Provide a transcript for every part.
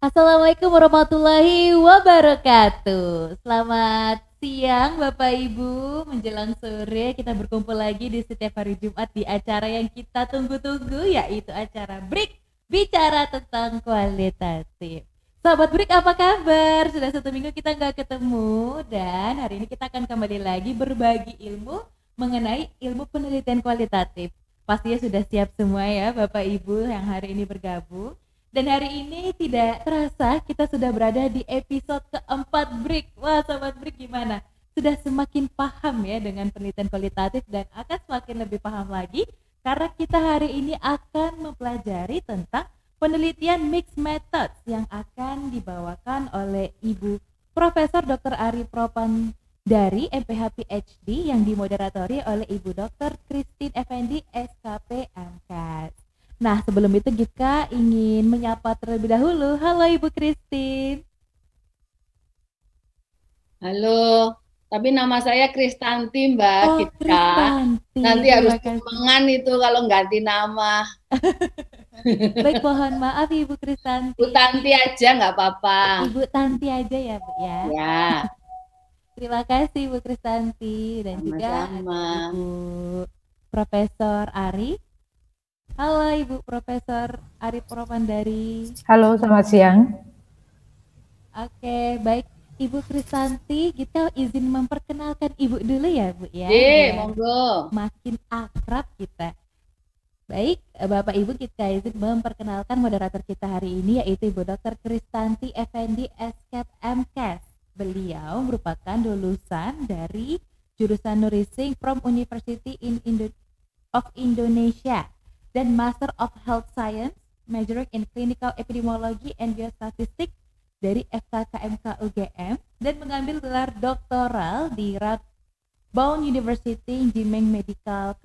Assalamualaikum warahmatullahi wabarakatuh. Selamat siang Bapak Ibu, menjelang sore kita berkumpul lagi di setiap hari Jumat di acara yang kita tunggu-tunggu, yaitu acara Break, bicara tentang kualitatif. Sahabat Break, apa kabar? Sudah 1 minggu kita nggak ketemu, dan hari ini kita akan kembali lagi berbagi ilmu mengenai ilmu penelitian kualitatif. Pastinya sudah siap semua ya Bapak Ibu yang hari ini bergabung. Dan hari ini tidak terasa kita sudah berada di episode keempat Break. Wah, sahabat Break, gimana? Sudah semakin paham ya dengan penelitian kualitatif dan akan semakin lebih paham lagi karena kita hari ini akan mempelajari tentang penelitian mixed methods yang akan dibawakan oleh Ibu Profesor Dr. Ari Propan dari MPH PhD yang dimoderatori oleh Ibu Dr. Christine Effendi SKP MKes. Nah, sebelum itu Gitka ingin menyapa terlebih dahulu. Halo Ibu Christine. Halo, tapi nama saya Kristanti Mbak Gitka. Kristanti. Nanti harus kemenangan itu kalau ganti nama. Baik, mohon maaf Ibu Kristanti. Bu Tanti aja nggak apa-apa. Ibu Tanti aja ya Bu ya. Ya. Terima kasih Ibu Kristanti dan sama-sama. Juga Ibu Profesor Ari. Halo Ibu Profesor Ari Propandari. Halo, selamat siang. Oke, baik Ibu Kristanti, kita izin memperkenalkan Ibu dulu ya Bu ya. Monggo. Makin akrab kita. Baik, Bapak Ibu, kita izin memperkenalkan moderator kita hari ini yaitu Ibu Dr. Kristanti Effendi SKP MKes. Beliau merupakan lulusan dari jurusan Nursing from University of Indonesia dan Master of Health Science, majoring in Clinical Epidemiology and Biostatistics dari FKKMK UGM dan mengambil gelar doktoral di Radboud University Jimeng Medical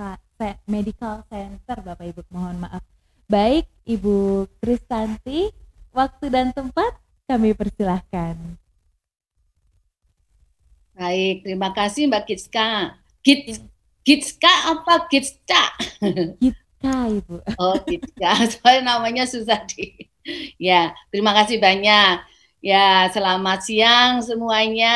Center. Bapak Ibu, mohon maaf. Baik, Ibu Kristanti, waktu dan tempat kami persilahkan. Baik, terima kasih Mbak Gitka. Gitka apa Gitka? Ibu. Oh, Gitka. Soalnya namanya susah Ya, terima kasih banyak. Ya, selamat siang semuanya,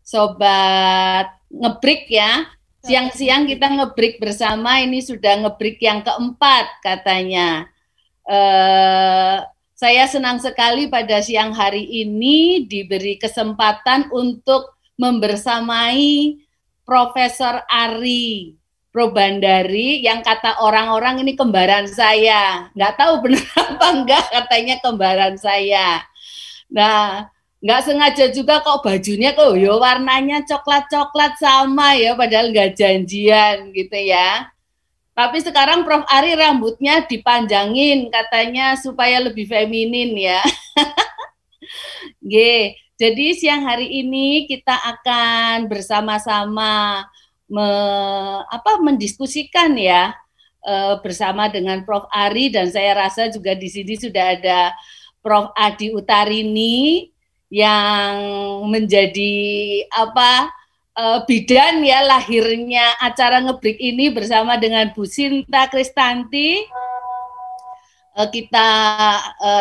sobat ngebreak ya. Siang-siang kita ngebreak bersama, ini sudah ngebreak yang keempat katanya. Saya senang sekali pada siang hari ini diberi kesempatan untuk membersamai Profesor Ari Propandari yang kata orang-orang ini kembaran saya. Nggak tahu benar apa enggak, katanya kembaran saya. Nah, nggak sengaja juga kok bajunya kok ya warnanya coklat-coklat sama ya, padahal nggak janjian gitu ya. Tapi sekarang Prof. Ari rambutnya dipanjangin katanya supaya lebih feminin ya. Jadi siang hari ini kita akan bersama-sama mendiskusikan ya bersama dengan Prof. Ari, dan saya rasa juga di sini sudah ada Prof. Adi Utarini yang menjadi bidan ya lahirnya acara ngebreak ini bersama dengan Bu Sinta Kristanti.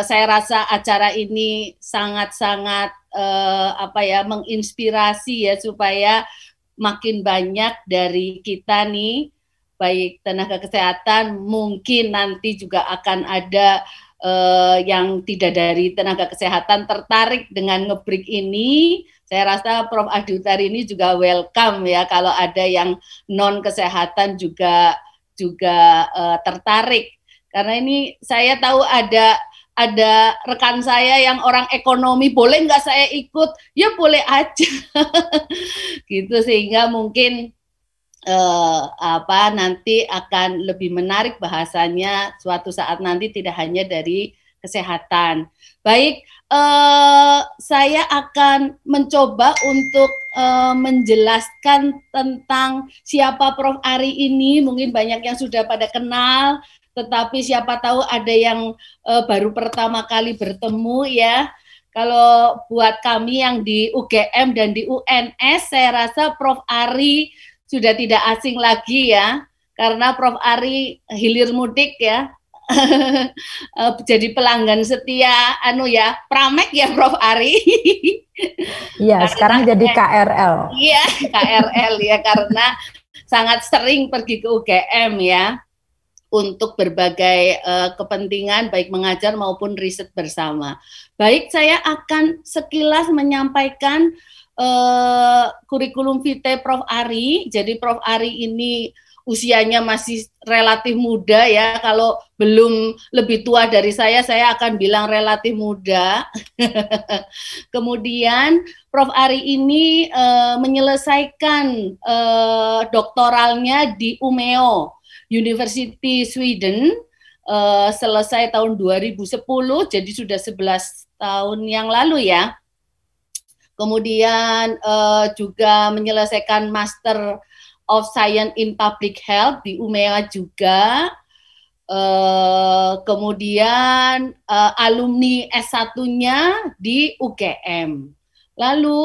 Saya rasa acara ini sangat-sangat menginspirasi ya, supaya makin banyak dari kita nih, baik tenaga kesehatan, mungkin nanti juga akan ada yang tidak dari tenaga kesehatan tertarik dengan ngebreak ini. Saya rasa Prof. Adi Utarini juga welcome ya, kalau ada yang non kesehatan juga tertarik. Karena ini saya tahu ada rekan saya yang orang ekonomi, boleh nggak saya ikut? Ya boleh aja. Gitu, sehingga mungkin nanti akan lebih menarik bahasanya suatu saat nanti, tidak hanya dari kesehatan. Baik, saya akan mencoba untuk menjelaskan tentang siapa Prof. Ari ini. Mungkin banyak yang sudah pada kenal, tetapi siapa tahu ada yang baru pertama kali bertemu ya. Kalau buat kami yang di UGM dan di UNS, saya rasa Prof. Ari sudah tidak asing lagi ya, karena Prof. Ari hilir mudik ya, jadi pelanggan setia Pramek ya Prof Ari. Iya, sekarang jadi KRL. Iya, KRL ya, karena sangat sering pergi ke UGM ya untuk berbagai kepentingan baik mengajar maupun riset bersama. Baik, saya akan sekilas menyampaikan kurikulum vitae Prof Ari. Jadi Prof Ari ini usianya masih relatif muda ya. Kalau belum lebih tua dari saya akan bilang relatif muda. Kemudian Prof Ari ini menyelesaikan doktoralnya di Umeå, University Sweden, selesai tahun 2010, jadi sudah 11 tahun yang lalu ya. Kemudian juga menyelesaikan Master of Science in Public Health di Umeå juga. Kemudian alumni S1-nya di UGM. Lalu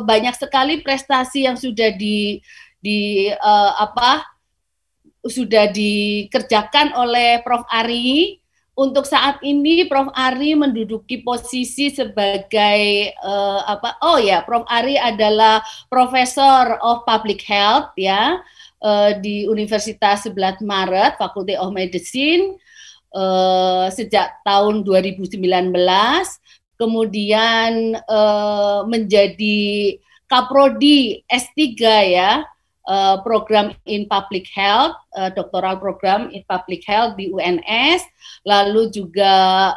banyak sekali prestasi yang sudah sudah dikerjakan oleh Prof Ari. Untuk saat ini Prof Ari menduduki posisi sebagai Prof Ari adalah Professor of Public Health ya di Universitas 11 Maret Faculty of Medicine sejak tahun 2019. Kemudian menjadi Kaprodi S3 ya, program in public health, doktoral program in public health di UNS, lalu juga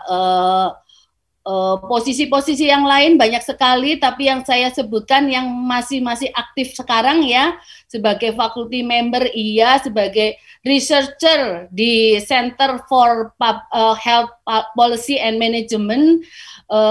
posisi-posisi yang lain banyak sekali, tapi yang saya sebutkan yang masih aktif sekarang ya, sebagai faculty member iya, sebagai researcher di Center for Health Policy and Management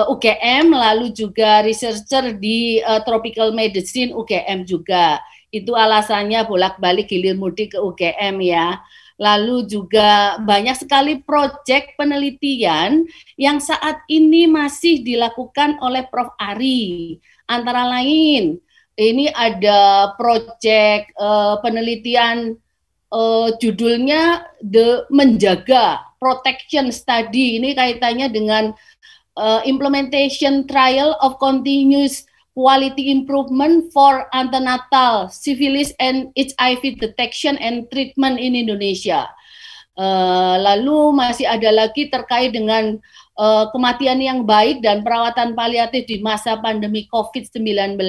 UGM, lalu juga researcher di Tropical Medicine UGM juga. Itu alasannya bolak-balik hilir mudik ke UGM ya. Lalu juga banyak sekali proyek penelitian yang saat ini masih dilakukan oleh Prof Ari. Antara lain, ini ada proyek penelitian judulnya The Menjaga Protection Study. Ini kaitannya dengan implementation trial of continuous quality improvement for antenatal syphilis and HIV detection and treatment in Indonesia. Lalu masih ada lagi terkait dengan kematian yang baik dan perawatan paliatif di masa pandemi COVID-19.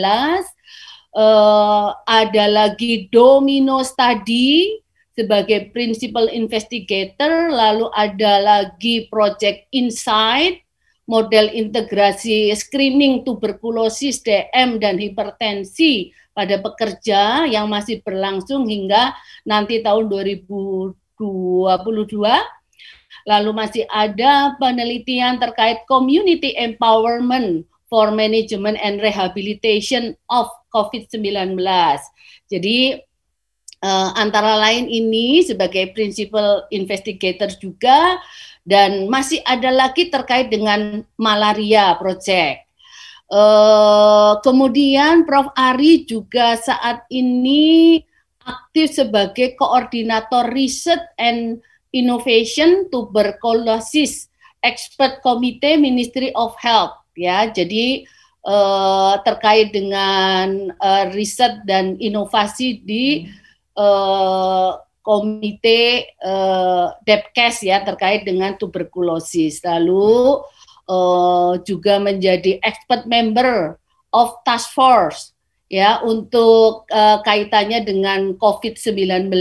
Ada lagi Domino Study sebagai principal investigator, lalu ada lagi Project Insight, model integrasi screening tuberkulosis, DM, dan hipertensi pada pekerja yang masih berlangsung hingga nanti tahun 2022. Lalu masih ada penelitian terkait community empowerment for management and rehabilitation of COVID-19. Jadi antara lain ini sebagai principal investigator juga. Dan masih ada lagi terkait dengan malaria project. Kemudian Prof Ari juga saat ini aktif sebagai koordinator Research and Innovation Tuberculosis Expert Committee Ministry of Health ya. Jadi terkait dengan riset dan inovasi di komite Depkes ya terkait dengan tuberkulosis. Lalu juga menjadi expert member of task force ya untuk kaitannya dengan COVID-19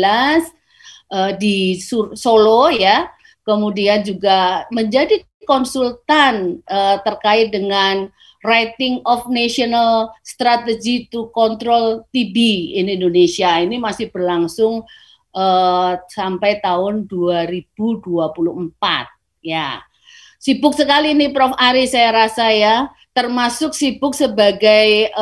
di Solo ya. Kemudian juga menjadi konsultan terkait dengan writing of national strategy to control TB in Indonesia. Ini masih berlangsung sampai tahun 2024 ya. Sibuk sekali nih Prof Ari saya rasa ya, termasuk sibuk sebagai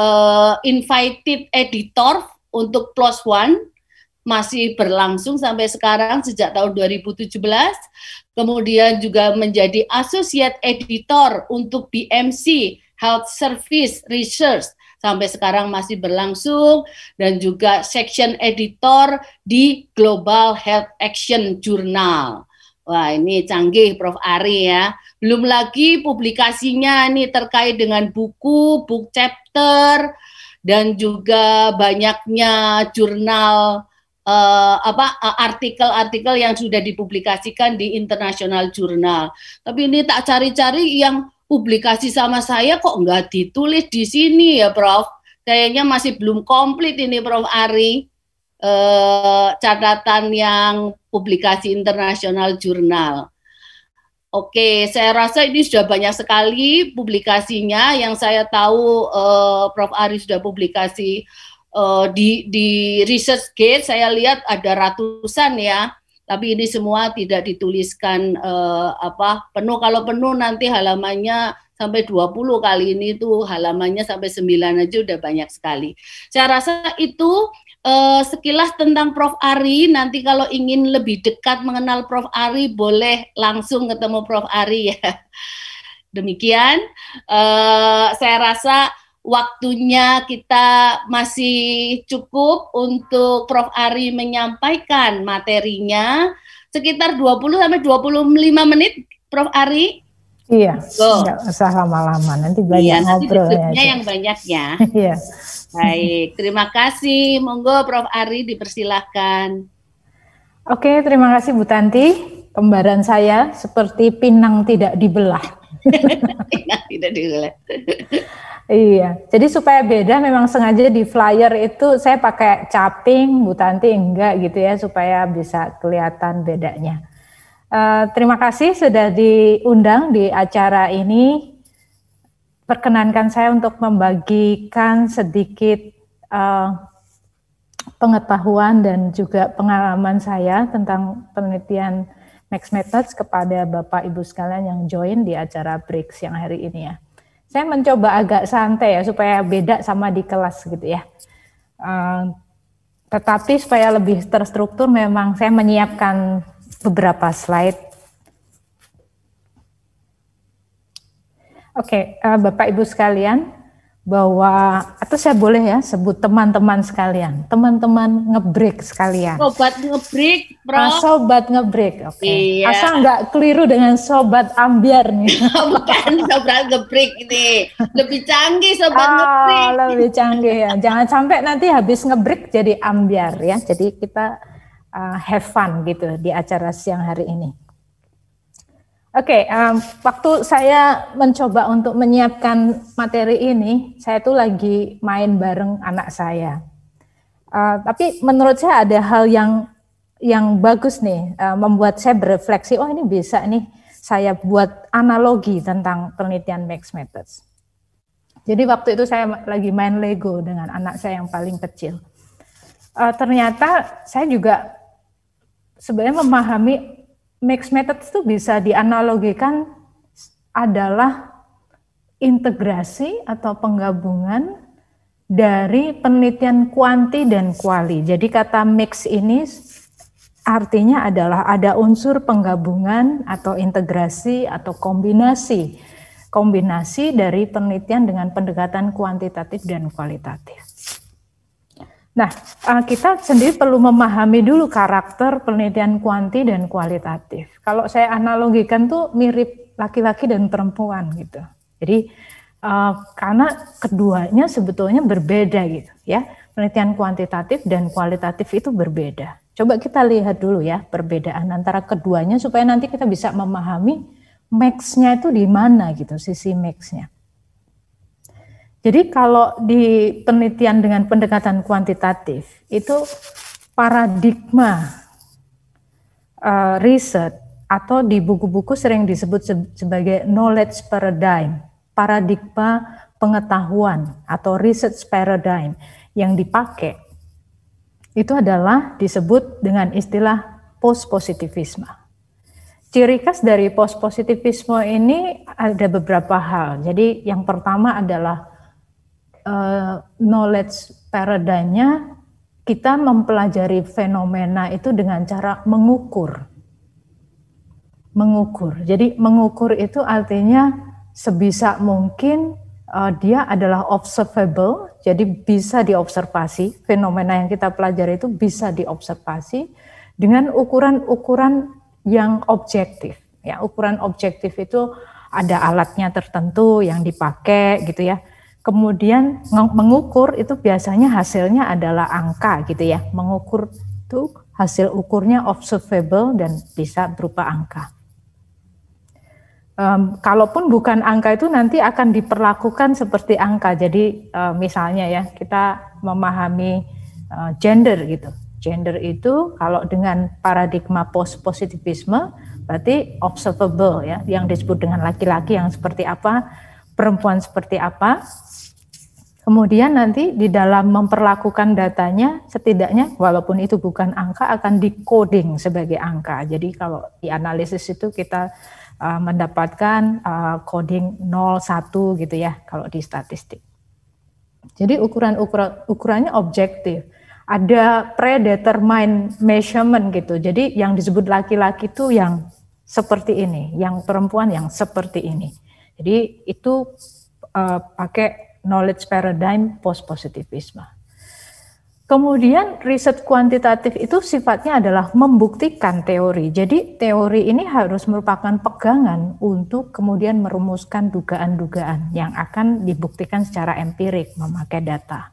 invited editor untuk PLOS ONE, masih berlangsung sampai sekarang sejak tahun 2017. Kemudian juga menjadi associate editor untuk BMC Health Service Research, sampai sekarang masih berlangsung, dan juga section editor di Global Health Action Journal. Wah, ini canggih Prof. Ari ya. Belum lagi publikasinya nih terkait dengan buku, book chapter, dan juga banyaknya jurnal artikel-artikel yang sudah dipublikasikan di international jurnal. Tapi ini tak cari-cari yang publikasi sama saya kok nggak ditulis di sini ya, Prof. Kayaknya masih belum komplit ini, Prof. Ari. Catatan yang publikasi internasional jurnal. Oke, saya rasa ini sudah banyak sekali publikasinya. Yang saya tahu Prof. Ari sudah publikasi di ResearchGate, saya lihat ada ratusan ya. Tapi ini semua tidak dituliskan penuh. Kalau penuh nanti halamannya sampai 20, kali ini tuh halamannya sampai 9 aja udah banyak sekali. Saya rasa itu sekilas tentang Prof. Ari. Nanti kalau ingin lebih dekat mengenal Prof. Ari, boleh langsung ketemu Prof. Ari ya. Demikian, saya rasa waktunya kita masih cukup untuk Prof. Ari menyampaikan materinya. Sekitar 20-25 menit, Prof. Ari. Iya, nggak usah lama-lama, nanti banyak ngobrol ya. Yang banyaknya. Iya. Baik, terima kasih. Monggo Prof. Ari dipersilahkan. Oke, terima kasih Bu Tanti. Kembaran saya seperti pinang tidak dibelah. Pinang tidak dibelah. Iya, jadi supaya beda memang sengaja di flyer itu saya pakai caping, Bu Tanti enggak gitu ya, supaya bisa kelihatan bedanya. Terima kasih sudah diundang di acara ini. Perkenankan saya untuk membagikan sedikit pengetahuan dan juga pengalaman saya tentang penelitian Max Methods kepada Bapak Ibu sekalian yang join di acara Break siang hari ini ya. Saya mencoba agak santai ya supaya beda sama di kelas gitu ya. Tetapi supaya lebih terstruktur memang saya menyiapkan beberapa slide. Oke, Bapak Ibu sekalian, bahwa atau saya boleh ya sebut teman-teman sekalian, teman-teman ngebreak sekalian. Sobat ngebreak, Prof. Sobat ngebreak, oke. Iya. Asal nggak keliru dengan sobat ambiar nih. Bukan sobat ngebreak ini, lebih canggih sobat ngebreak. Lebih canggih ya. Jangan sampai nanti habis ngebreak jadi ambiar ya. Jadi kita have fun gitu di acara siang hari ini. Oke, waktu saya mencoba untuk menyiapkan materi ini, saya tuh lagi main bareng anak saya. Tapi menurut saya ada hal yang bagus nih, membuat saya berefleksi, oh ini bisa nih saya buat analogi tentang penelitian Max Methods. Jadi waktu itu saya lagi main Lego dengan anak saya yang paling kecil. Ternyata saya juga sebenarnya memahami Max Methods itu bisa dianalogikan adalah integrasi atau penggabungan dari penelitian kuanti dan kuali. Jadi kata mix ini artinya adalah ada unsur penggabungan atau integrasi atau kombinasi dari penelitian dengan pendekatan kuantitatif dan kualitatif. Nah, kita sendiri perlu memahami dulu karakter penelitian kuanti dan kualitatif. Kalau saya analogikan tuh mirip laki-laki dan perempuan gitu. Jadi karena keduanya sebetulnya berbeda gitu ya. Penelitian kuantitatif dan kualitatif itu berbeda. Coba kita lihat dulu ya perbedaan antara keduanya supaya nanti kita bisa memahami max-nya itu di mana gitu, sisi max-nya. Jadi kalau di penelitian dengan pendekatan kuantitatif itu paradigma riset atau di buku-buku sering disebut sebagai knowledge paradigm, paradigma pengetahuan atau research paradigm yang dipakai itu adalah disebut dengan istilah post-positivisme. Ciri khas dari post-positivisme ini ada beberapa hal. Jadi yang pertama adalah knowledge paradigm-nya kita mempelajari fenomena itu dengan cara mengukur. Jadi mengukur itu artinya sebisa mungkin dia adalah observable, jadi bisa diobservasi. Fenomena yang kita pelajari itu bisa diobservasi dengan ukuran-ukuran yang objektif. Ya, ukuran objektif itu ada alatnya tertentu yang dipakai gitu ya. Kemudian mengukur itu biasanya hasilnya adalah angka gitu ya. Mengukur itu hasil ukurnya observable dan bisa berupa angka. Kalaupun bukan angka itu nanti akan diperlakukan seperti angka. Jadi misalnya ya kita memahami gender gitu. Gender itu kalau dengan paradigma post-positivisme berarti observable ya, yang disebut dengan laki-laki yang seperti apa, perempuan seperti apa. Kemudian nanti di dalam memperlakukan datanya setidaknya walaupun itu bukan angka akan di-coding sebagai angka. Jadi kalau di analisis itu kita mendapatkan coding 0, 1 gitu ya kalau di statistik. Jadi ukurannya objektif. Ada predetermined measurement gitu. Jadi yang disebut laki-laki itu yang seperti ini, yang perempuan yang seperti ini. Jadi itu pakai knowledge paradigm post-positivisme. Kemudian riset kuantitatif itu sifatnya adalah membuktikan teori. Jadi teori ini harus merupakan pegangan untuk kemudian merumuskan dugaan-dugaan yang akan dibuktikan secara empirik memakai data.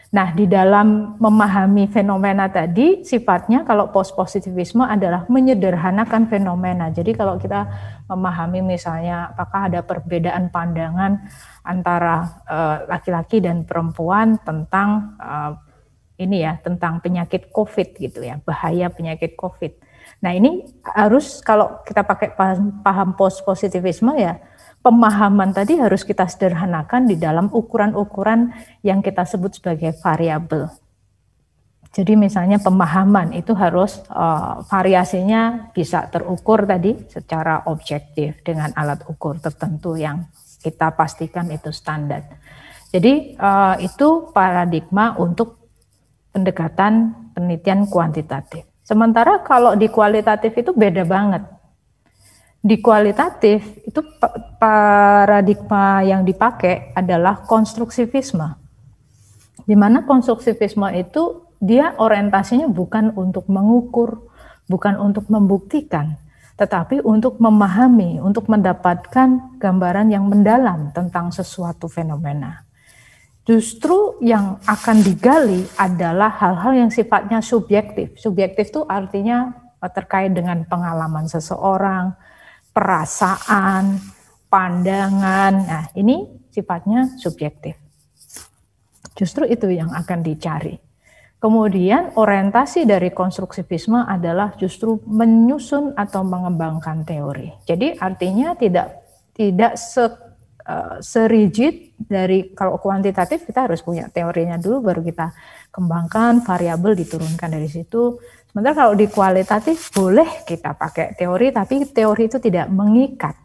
Nah, di dalam memahami fenomena tadi, sifatnya kalau post-positivisme adalah menyederhanakan fenomena. Jadi kalau kita memahami misalnya apakah ada perbedaan pandangan antara laki-laki dan perempuan tentang tentang penyakit COVID gitu ya, bahaya penyakit COVID. Nah, ini harus kalau kita pakai paham post-positivisme ya, pemahaman tadi harus kita sederhanakan di dalam ukuran-ukuran yang kita sebut sebagai variabel. Jadi misalnya pemahaman itu harus variasinya bisa terukur tadi secara objektif dengan alat ukur tertentu yang kita pastikan itu standar. Jadi itu paradigma untuk pendekatan penelitian kuantitatif. Sementara kalau di kualitatif itu beda banget. Di kualitatif itu paradigma yang dipakai adalah konstruksivisme. Di mana konstruksivisme itu dia orientasinya bukan untuk mengukur, bukan untuk membuktikan, tetapi untuk memahami, untuk mendapatkan gambaran yang mendalam tentang sesuatu fenomena. Justru yang akan digali adalah hal-hal yang sifatnya subjektif. Subjektif itu artinya terkait dengan pengalaman seseorang, perasaan, pandangan. Nah, ini sifatnya subjektif. Justru itu yang akan dicari. Kemudian orientasi dari konstruksivisme adalah justru menyusun atau mengembangkan teori. Jadi artinya tidak serigid dari kalau kuantitatif kita harus punya teorinya dulu baru kita kembangkan, variabel diturunkan dari situ. Sementara kalau di kualitatif boleh kita pakai teori, tapi teori itu tidak mengikat,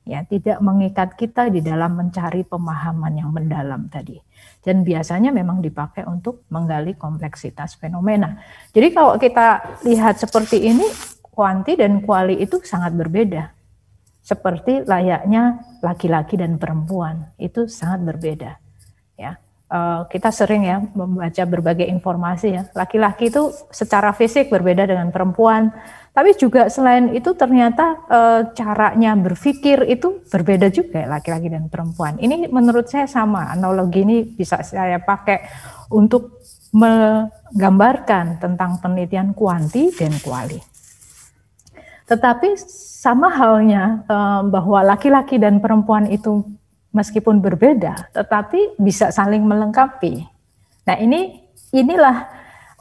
ya, tidak mengikat kita di dalam mencari pemahaman yang mendalam tadi. Dan biasanya memang dipakai untuk menggali kompleksitas fenomena. Jadi kalau kita lihat seperti ini, kuanti dan kuali itu sangat berbeda. Seperti layaknya laki-laki dan perempuan, itu sangat berbeda. Ya. Kita sering ya membaca berbagai informasi ya, laki-laki itu secara fisik berbeda dengan perempuan, tapi juga selain itu ternyata caranya berpikir itu berbeda juga laki-laki dan perempuan. Ini menurut saya sama, analogi ini bisa saya pakai untuk menggambarkan tentang penelitian kuanti dan kuali. Tetapi sama halnya bahwa laki-laki dan perempuan itu meskipun berbeda, tetapi bisa saling melengkapi. Nah, inilah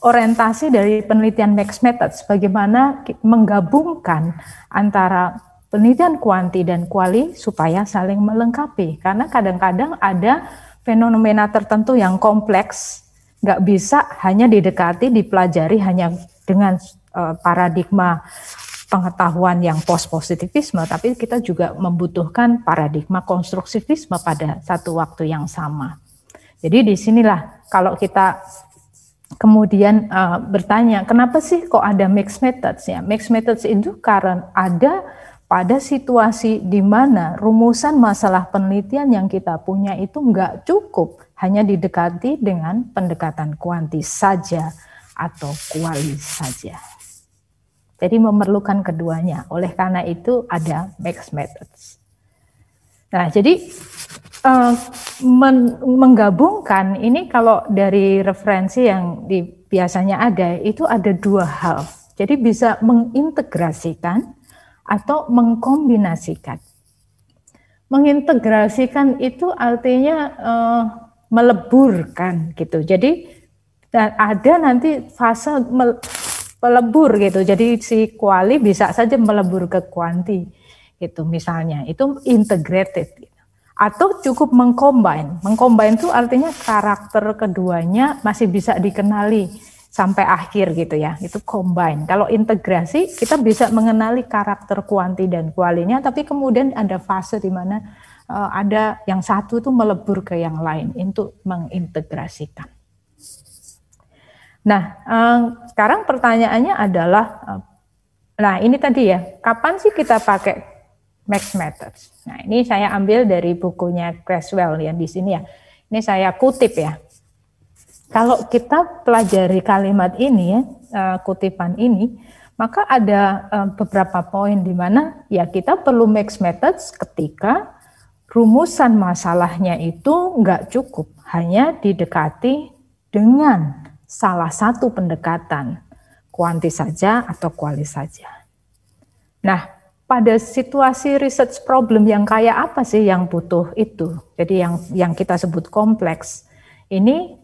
orientasi dari penelitian mixed methods, bagaimana menggabungkan antara penelitian kuanti dan kuali supaya saling melengkapi. Karena kadang-kadang ada fenomena tertentu yang kompleks, nggak bisa hanya didekati, dipelajari hanya dengan paradigma pengetahuan yang post-positivisme, tapi kita juga membutuhkan paradigma konstruksivisme pada satu waktu yang sama. Jadi disinilah kalau kita kemudian bertanya, kenapa sih kok ada mixed methods? Ya, mixed methods itu karena ada pada situasi di mana rumusan masalah penelitian yang kita punya itu nggak cukup hanya didekati dengan pendekatan kuanti saja atau kuali saja. Jadi memerlukan keduanya. Oleh karena itu ada mixed methods. Nah, jadi menggabungkan ini kalau dari referensi yang biasanya ada, itu ada dua hal. Jadi bisa mengintegrasikan atau mengkombinasikan. Mengintegrasikan itu artinya meleburkan gitu. Jadi ada nanti fase melebur gitu. Jadi si kuali bisa saja melebur ke kuanti gitu misalnya. Itu integrated gitu. Atau cukup mengcombine. Mengcombine itu artinya karakter keduanya masih bisa dikenali sampai akhir gitu ya. Itu combine. Kalau integrasi kita bisa mengenali karakter kuanti dan kualinya, tapi kemudian ada fase di mana ada yang satu itu melebur ke yang lain untuk mengintegrasikan. Nah, sekarang pertanyaannya adalah, nah ini tadi ya, kapan sih kita pakai mixed methods? Nah, ini saya ambil dari bukunya Creswell yang di sini ya. Ini saya kutip ya. Kalau kita pelajari kalimat ini ya, kutipan ini, maka ada beberapa poin di mana ya kita perlu mixed methods ketika rumusan masalahnya itu nggak cukup hanya didekati dengan salah satu pendekatan, kuanti saja atau kuali saja. Nah, pada situasi research problem yang kayak apa sih yang butuh itu? Jadi yang kita sebut kompleks. Ini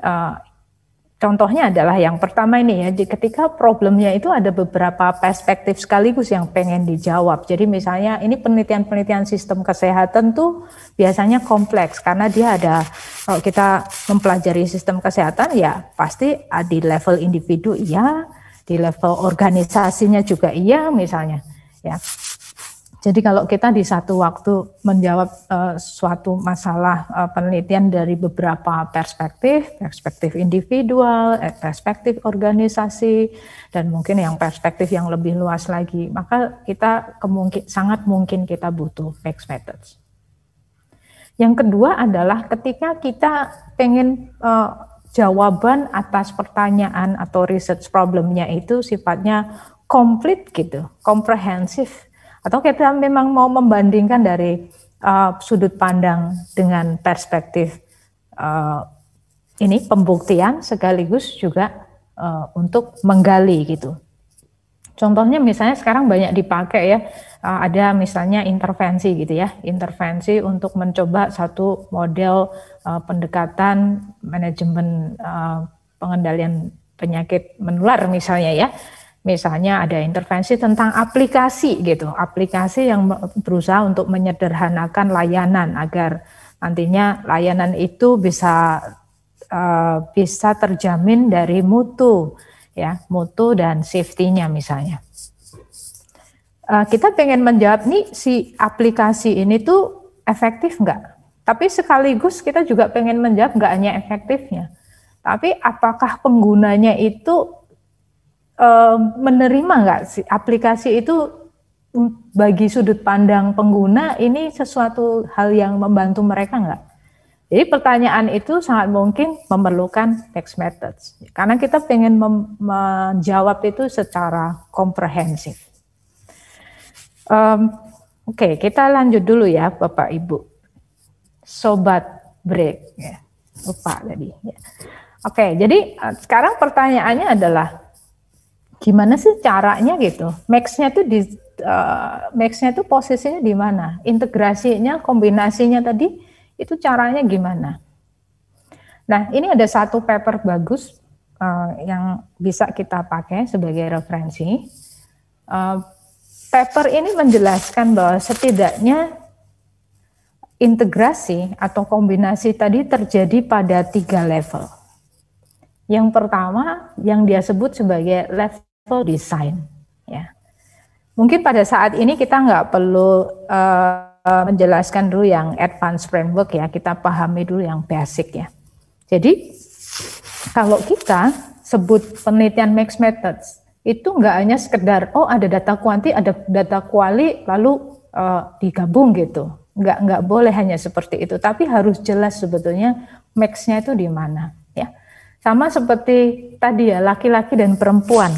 contohnya adalah yang pertama ini ya, ketika problemnya itu ada beberapa perspektif sekaligus yang pengen dijawab. Jadi misalnya ini penelitian-penelitian sistem kesehatan tuh biasanya kompleks karena dia ada, kalau kita mempelajari sistem kesehatan ya pasti di level individu iya, di level organisasinya juga iya misalnya ya. Jadi kalau kita di satu waktu menjawab suatu masalah penelitian dari beberapa perspektif individual, perspektif organisasi, dan mungkin yang perspektif yang lebih luas lagi, maka kita sangat mungkin kita butuh mixed methods. Yang kedua adalah ketika kita pengen jawaban atas pertanyaan atau research problemnya itu sifatnya komplit gitu, komprehensif. Atau kita memang mau membandingkan dari sudut pandang dengan perspektif ini pembuktian sekaligus juga untuk menggali gitu. Contohnya misalnya sekarang banyak dipakai ya, ada misalnya intervensi gitu ya, intervensi untuk mencoba satu model pendekatan manajemen pengendalian penyakit menular misalnya ya. Misalnya ada intervensi tentang aplikasi gitu, aplikasi yang berusaha untuk menyederhanakan layanan agar nantinya layanan itu bisa terjamin dari mutu ya, mutu dan safety-nya misalnya. Kita pengen menjawab nih si aplikasi ini tuh efektif enggak? Tapi sekaligus kita juga pengen menjawab enggak hanya efektifnya, tapi apakah penggunanya itu menerima nggak sih aplikasi itu bagi sudut pandang pengguna ini sesuatu hal yang membantu mereka nggak? Jadi pertanyaan itu sangat mungkin memerlukan mixed methods karena kita pengen menjawab itu secara komprehensif. Oke, kita lanjut dulu ya Bapak Ibu. Sobat break ya. Lupa tadi ya. Oke, jadi sekarang pertanyaannya adalah gimana sih caranya gitu? Max-nya tuh posisinya di mana? Integrasinya, kombinasinya tadi itu caranya gimana? Nah, ini ada satu paper bagus yang bisa kita pakai sebagai referensi. Paper ini menjelaskan bahwa setidaknya integrasi atau kombinasi tadi terjadi pada 3 level. Yang pertama yang dia sebut sebagai level design ya. Mungkin pada saat ini kita nggak perlu menjelaskan dulu yang advanced framework ya, kita pahami dulu yang basic ya. Jadi kalau kita sebut penelitian mixed methods itu nggak hanya sekedar ada data kuanti, ada data kuali lalu digabung gitu. Nggak boleh hanya seperti itu, tapi harus jelas sebetulnya mix-nya itu di mana ya. Sama seperti tadi ya, laki-laki dan perempuan.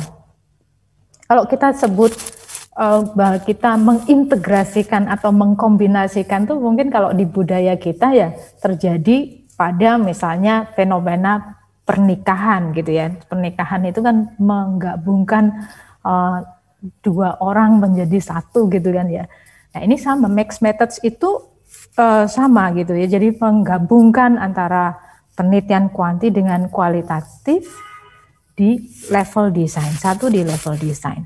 Kalau kita sebut bahwa kita mengintegrasikan atau mengkombinasikan tuh mungkin kalau di budaya kita ya terjadi pada misalnya fenomena pernikahan gitu ya. Pernikahan itu kan menggabungkan dua orang menjadi satu gitu kan ya. Nah ini sama, mixed methods itu sama gitu ya. Jadi menggabungkan antara penelitian kuanti dengan kualitatif di level desain, satu di level desain.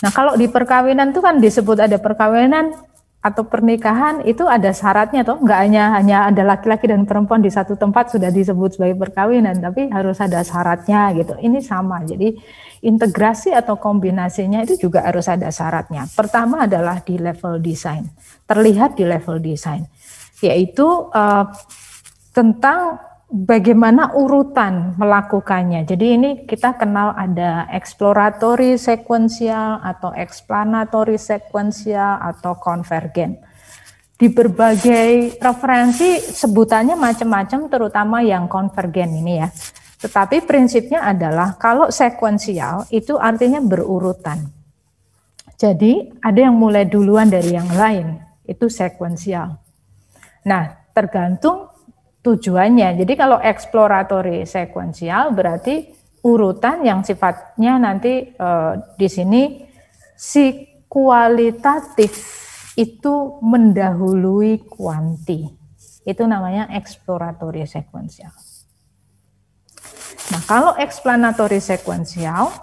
Nah kalau di perkawinan itu kan disebut ada perkawinan atau pernikahan itu ada syaratnya toh, nggak hanya ada laki-laki dan perempuan di satu tempat sudah disebut sebagai perkawinan, tapi harus ada syaratnya gitu. Ini sama, jadi integrasi atau kombinasinya itu juga harus ada syaratnya. Pertama adalah di level desain, terlihat di level desain, yaitu tentang bagaimana urutan melakukannya. Jadi ini kita kenal ada exploratory sequential atau explanatory sequential atau konvergen. Di berbagai referensi sebutannya macam-macam, terutama yang konvergen ini ya. Tetapi prinsipnya adalah kalau sekuensial itu artinya berurutan. Jadi ada yang mulai duluan dari yang lain, itu sekuensial. Nah, tergantung tujuannya. Jadi kalau exploratory sequential berarti urutan yang sifatnya nanti di sini si kualitatif itu mendahului kuanti. Itu namanya exploratory sequential. Nah, kalau explanatory sequential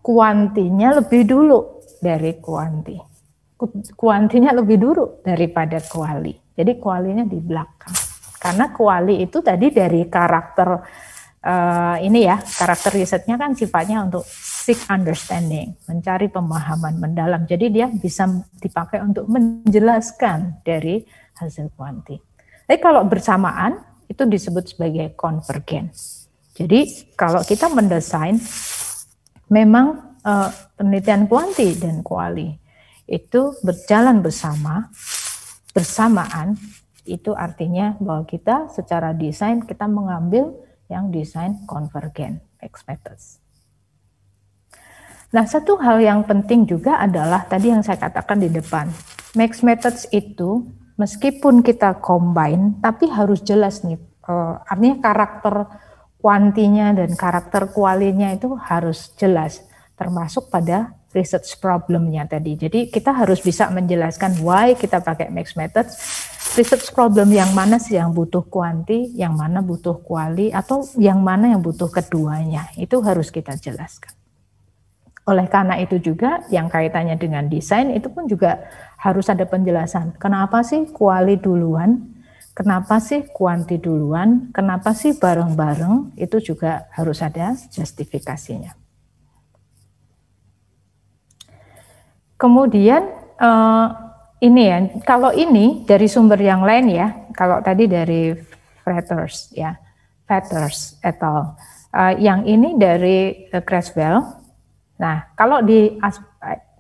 kuantinya lebih dulu dari kuanti. Kuantinya lebih dulu daripada kuali. Jadi kualinya di belakang. Karena kuali itu tadi dari karakter ini ya, karakter risetnya kan sifatnya untuk seek understanding, mencari pemahaman mendalam. Jadi dia bisa dipakai untuk menjelaskan dari hasil kuanti. Tapi kalau bersamaan itu disebut sebagai konvergen. Jadi kalau kita mendesain memang penelitian kuanti dan kuali itu berjalan bersamaan. Itu artinya bahwa kita secara desain kita mengambil yang desain konvergen, mixed methods. Nah, satu hal yang penting juga adalah tadi yang saya katakan di depan, mixed methods itu meskipun kita combine, tapi harus jelas nih, artinya karakter kuantinya dan karakter kualinya itu harus jelas, termasuk pada research problemnya tadi. Jadi kita harus bisa menjelaskan why kita pakai mixed methods. Research problem yang mana sih yang butuh kuanti, yang mana butuh kuali, atau yang mana yang butuh keduanya. Itu harus kita jelaskan. Oleh karena itu juga yang kaitannya dengan desain itu pun juga harus ada penjelasan. Kenapa sih kuali duluan? Kenapa sih kuanti duluan? Kenapa sih bareng-bareng? Itu juga harus ada justifikasinya. Kemudian ini ya, kalau ini dari sumber yang lain ya, kalau tadi dari Fetters ya, Fetters et al. Yang ini dari Creswell. Nah, kalau di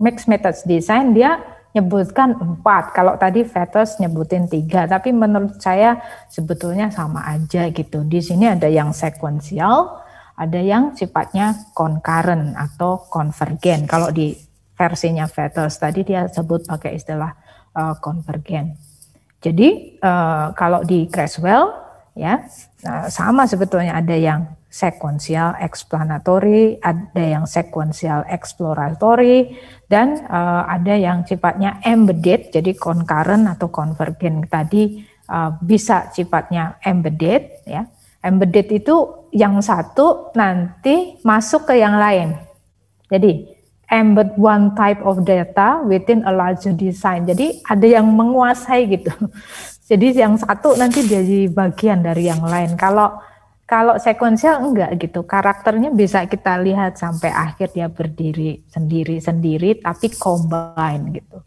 mixed methods design dia nyebutkan 4. Kalau tadi Fetters nyebutin 3, tapi menurut saya sebetulnya sama aja gitu. Di sini ada yang sekuensial, ada yang sifatnya concurrent atau konvergen. Kalau di versinya Fetters tadi dia sebut pakai istilah konvergen. Jadi kalau di Creswell ya sama sebetulnya, ada yang sequential explanatory, ada yang sequential exploratory, dan ada yang sifatnya embedded, jadi concurrent atau konvergen tadi bisa sifatnya embedded ya. Embedded itu yang satu nanti masuk ke yang lain. Jadi embed one type of data within a larger design. Jadi ada yang menguasai gitu. Jadi yang satu nanti jadi bagian dari yang lain. Kalau sekuensial enggak gitu. Karakternya bisa kita lihat sampai akhir dia berdiri sendiri-sendiri tapi combine gitu.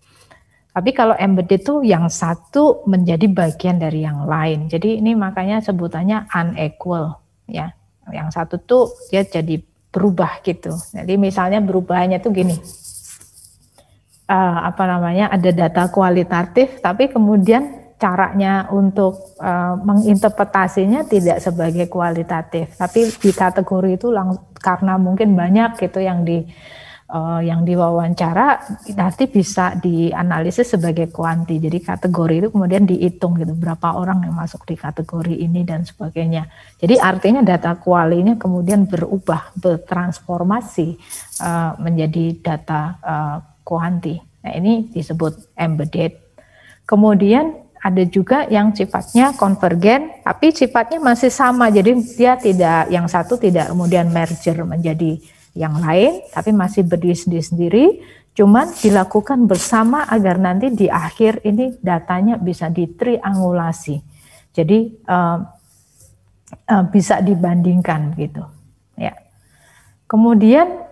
Tapi kalau embedded itu yang satu menjadi bagian dari yang lain. Jadi ini makanya sebutannya unequal ya. Yang satu tuh dia jadi berubah gitu. Jadi misalnya berubahnya tuh gini, ada data kualitatif, tapi kemudian caranya untuk menginterpretasinya tidak sebagai kualitatif, tapi di kategori itu karena mungkin banyak gitu yang diwawancara, nanti bisa dianalisis sebagai kuanti. Jadi kategori itu kemudian dihitung gitu, berapa orang yang masuk di kategori ini dan sebagainya. Jadi artinya data kualinya kemudian berubah, bertransformasi menjadi data kuanti. Nah, ini disebut embedded. Kemudian ada juga yang sifatnya konvergen, tapi sifatnya masih sama. Jadi dia tidak, yang satu tidak kemudian merger menjadi yang lain, tapi masih berdiri sendiri, cuman dilakukan bersama agar nanti di akhir ini datanya bisa ditriangulasi. Jadi bisa dibandingkan gitu. Ya. Kemudian,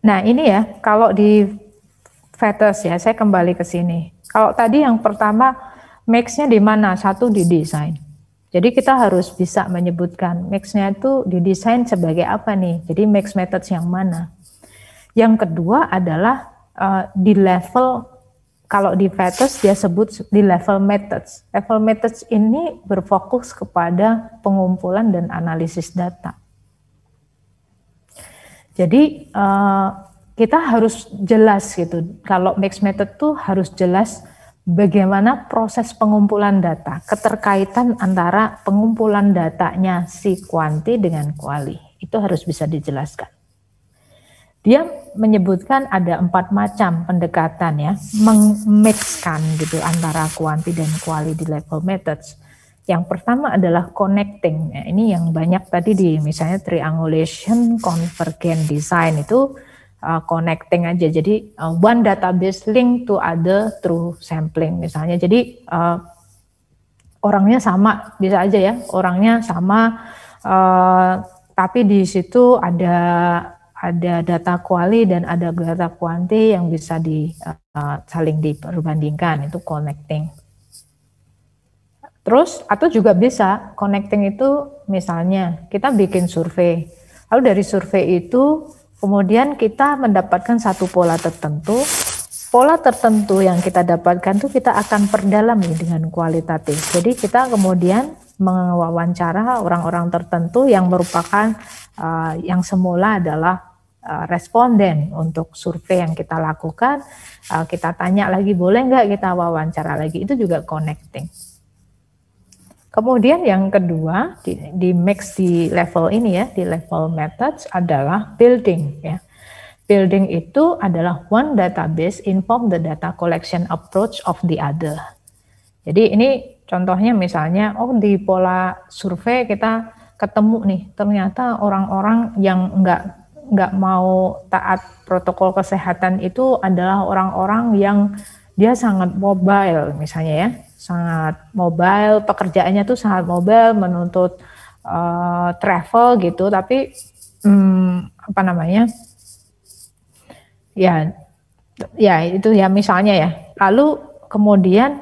nah ini ya, kalau di Vetus ya, saya kembali ke sini. Kalau tadi yang pertama, mix-nya di mana? Satu di desain. Jadi kita harus bisa menyebutkan mix-nya itu didesain sebagai apa nih? Jadi mix methods yang mana? Yang kedua adalah di level, kalau di Vetus dia sebut di level methods. Level methods ini berfokus kepada pengumpulan dan analisis data. Jadi kita harus jelas gitu. Kalau mix method tuh harus jelas bagaimana proses pengumpulan data, keterkaitan antara pengumpulan datanya si kuanti dengan kuali, itu harus bisa dijelaskan. Dia menyebutkan ada 4 macam pendekatan ya, memixkan gitu antara kuanti dan kuali di level methods. Yang pertama adalah connecting, ya, ini yang banyak tadi di misalnya triangulation, convergent design itu connecting aja, jadi one database link to other through sampling misalnya. Jadi orangnya sama, bisa aja ya, orangnya sama, tapi di situ ada data kuali dan ada data kuanti yang bisa saling diperbandingkan, itu connecting. Terus atau juga bisa connecting itu misalnya kita bikin survei, lalu dari survei itu kemudian kita mendapatkan satu pola tertentu yang kita dapatkan itu kita akan perdalam dengan kualitatif. Jadi kita kemudian mewawancara orang-orang tertentu yang merupakan yang semula adalah responden untuk survei yang kita lakukan. Kita tanya lagi, boleh nggak kita wawancara lagi, itu juga connecting. Kemudian yang kedua di mix di level ini ya, di level methods adalah building ya. Building itu adalah one database inform the data collection approach of the other. Jadi ini contohnya misalnya, di pola survei kita ketemu nih, ternyata orang-orang yang nggak mau taat protokol kesehatan itu adalah orang-orang yang dia sangat mobile misalnya ya. Sangat mobile, pekerjaannya tuh sangat mobile, menuntut travel gitu, tapi apa namanya, ya itu ya misalnya ya. Lalu kemudian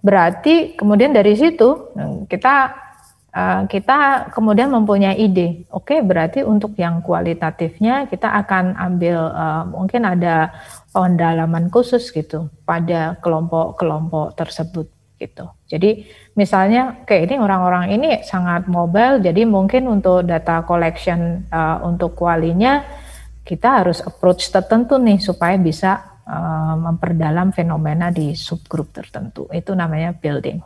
berarti kemudian dari situ kita kemudian mempunyai ide. Oke, berarti untuk yang kualitatifnya kita akan ambil mungkin ada pendalaman khusus gitu pada kelompok-kelompok tersebut gitu. Jadi misalnya ini orang-orang ini sangat mobile, jadi mungkin untuk data collection untuk kualinya kita harus approach tertentu nih supaya bisa memperdalam fenomena di subgroup tertentu. Itu namanya building.